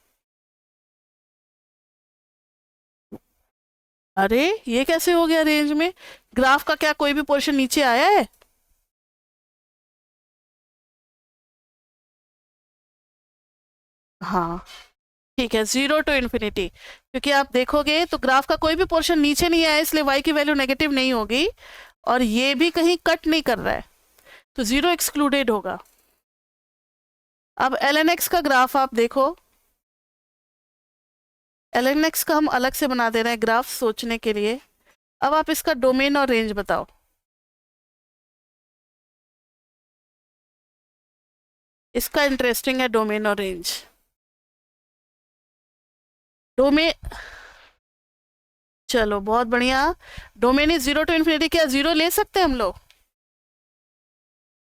अरे ये कैसे हो गया? रेंज में ग्राफ का क्या कोई भी पोर्शन नीचे आया है? हाँ ठीक है, 0 टू इन्फिनिटी, क्योंकि आप देखोगे तो ग्राफ का कोई भी पोर्शन नीचे नहीं आया, इसलिए y की वैल्यू नेगेटिव नहीं होगी, और ये भी कहीं कट नहीं कर रहा है, तो 0 एक्सक्लूडेड होगा। अब ln(x) का ग्राफ आप देखो, ln(x) का हम अलग से बना दे रहे हैं ग्राफ सोचने के लिए। अब आप इसका डोमेन और रेंज बताओ। इसका इंटरेस्टिंग है डोमेन और रेंज। डोमेन, चलो बहुत बढ़िया, डोमेन इज 0 टू इन्फिनिटी, क्या 0 ले सकते हैं हम लोग?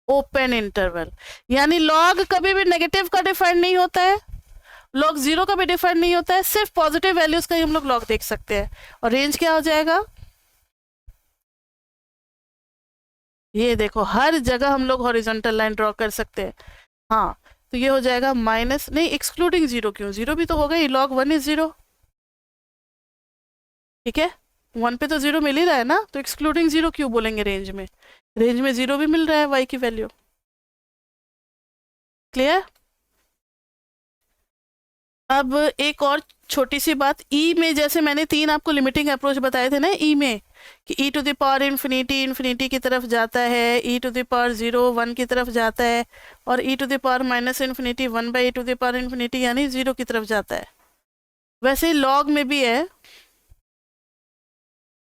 ओपन इंटरवल, यानी लॉग कभी भी नेगेटिव का डिफाइंड नहीं होता है, लॉग 0 का भी डिफाइंड नहीं होता है, सिर्फ पॉजिटिव वैल्यूज का ही हम लोग लॉग देख सकते हैं। और रेंज क्या हो जाएगा? ये देखो, हर जगह हम लोग हॉरिजॉन्टल लाइन ड्रॉ कर सकते हैं। हाँ, तो ये हो जाएगा माइनस, नहीं एक्सक्लूडिंग 0, क्यों? 0 भी तो होगा ही, log 1 इज 0, ठीक है। 1 पे तो 0 मिल ही रहा है ना, तो एक्सक्लूडिंग 0 क्यों बोलेंगे रेंज में? रेंज में 0 भी मिल रहा है y की वैल्यू। क्लियर? अब एक और छोटी सी बात, ई में जैसे मैंने 3 आपको लिमिटिंग अप्रोच बताए थे ना ई में, कि E to the power infinity infinity की तरफ जाता है, ई टू द पावर 0 1 की तरफ जाता है, और E to the power minus infinity 1 by E to the power infinity यानी 0 की तरफ जाता है। वैसे ही लॉग में भी है,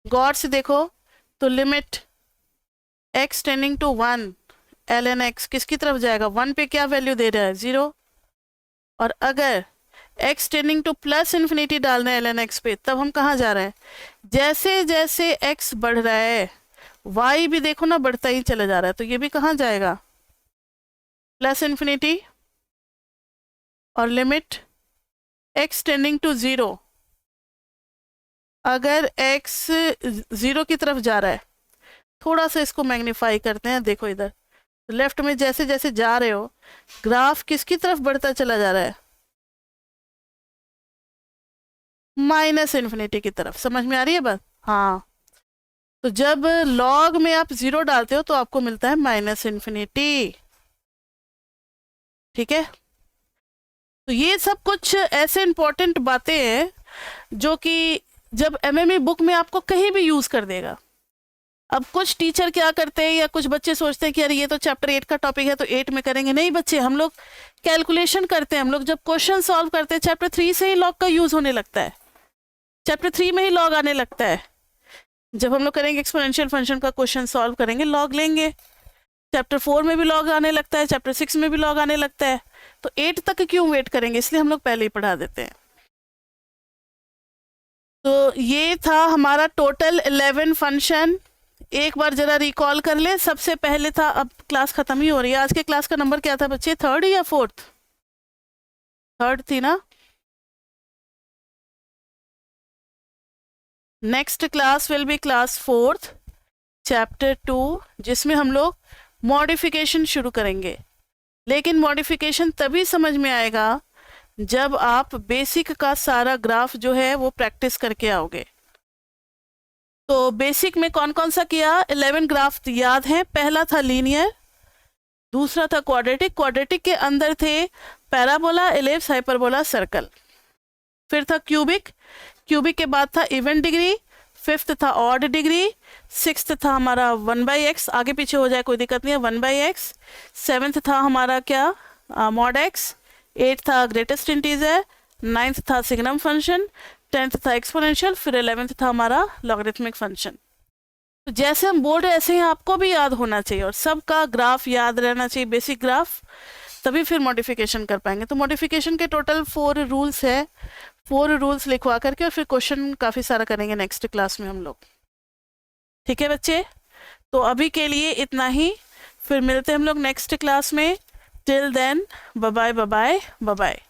गौर से देखो तो limit x tending to 1 ln x किसकी तरफ जाएगा? 1 पे क्या वैल्यू दे रहा है? 0। और अगर x tending two plus infinity डालना है ln x पे, तब हम कहाँ जा रहे हैं? जैसे जैसे x बढ़ रहा है y भी देखो ना बढ़ता ही चला जा रहा है, तो ये भी कहाँ जाएगा? प्लस इन्फिनिटी और लिमिट x टेंडिंग टू 0। अगर x 0 की तरफ जा रहा है, थोड़ा सा इसको मैग्नीफाई करते हैं, देखो इधर लेफ्ट में जैसे जैसे जा रहे हो ग्राफ किसकी तरफ बढ़ता चला जा रहा है? माइनस इन्फिनिटी की तरफ। समझ में आ रही है बात? हाँ, तो जब लॉग में आप 0 डालते हो तो आपको मिलता है माइनस इन्फिनिटी। ठीक है, तो ये सब कुछ ऐसे इंपॉर्टेंट बातें हैं जो कि जब एमएमई बुक में आपको कहीं भी यूज कर देगा। अब कुछ टीचर क्या करते हैं या कुछ बच्चे सोचते हैं कि यार ये तो चैप्टर 8 का टॉपिक है तो 8 में करेंगे। नहीं बच्चे, हम लोग कैलकुलेशन करते हैं, हम लोग जब क्वेश्चन सॉल्व करते हैं चैप्टर 3 से ही लॉग का यूज होने लगता है, चैप्टर 3 में ही लॉग आने लगता है। जब हम लोग करेंगे एक्सपोनेंशियल फंक्शन का क्वेश्चन सॉल्व करेंगे, लॉग लेंगे। चैप्टर 4 में भी लॉग आने लगता है, चैप्टर 6 में भी लॉग आने लगता है, तो 8 तक क्यों वेट करेंगे? इसलिए हम लोग पहले ही पढ़ा देते हैं। तो ये था हमारा टोटल 11 फंक्शन। एक बार जरा रिकॉल कर ले। सबसे पहले था, अब क्लास खत्म ही हो रही है, आज के क्लास का नंबर क्या था बच्चे? 3rd या 4th? 3rd थी ना? Next class will be class 4th chapter 2, जिसमें हम लोग मॉडिफिकेशन शुरू करेंगे। लेकिन मॉडिफिकेशन तभी समझ में आएगा जब आप बेसिक का सारा ग्राफ जो है वो प्रैक्टिस करके आओगे। तो बेसिक में कौन कौन सा किया? 11 ग्राफ याद है। पहला था लीनियर, दूसरा था क्वाड्रेटिक, क्वाड्रेटिक के अंदर थे पैराबोला, एलिप्स, हाइपरबोला, सर्कल। फिर था क्यूबिक, क्यूबिक के बाद था इवन डिग्री, 5th था ऑड डिग्री, 6th था हमारा 1/x, आगे पीछे हो जाए कोई दिक्कत नहीं है, 1/x। 7th था हमारा क्या? Mod x। 8th था ग्रेटेस्ट इंटीजर, 9th था सिग्नम फंक्शन, 10th था एक्सपोनेंशियल, फिर 11th था हमारा लॉगरिथमिक फंक्शन। तो जैसे हम बोल रहे ऐसे ही आपको भी याद होना चाहिए और सबका ग्राफ याद रहना चाहिए, बेसिक ग्राफ, तभी फिर मॉडिफिकेशन कर पाएंगे। तो मॉडिफिकेशन के टोटल 4 रूल्स है, 4 रूल्स लिखवा करके और फिर क्वेश्चन काफ़ी सारा करेंगे नेक्स्ट क्लास में हम लोग। ठीक है बच्चे, तो अभी के लिए इतना ही, फिर मिलते हैं हम लोग नेक्स्ट क्लास में। Till then bye bye bye bye.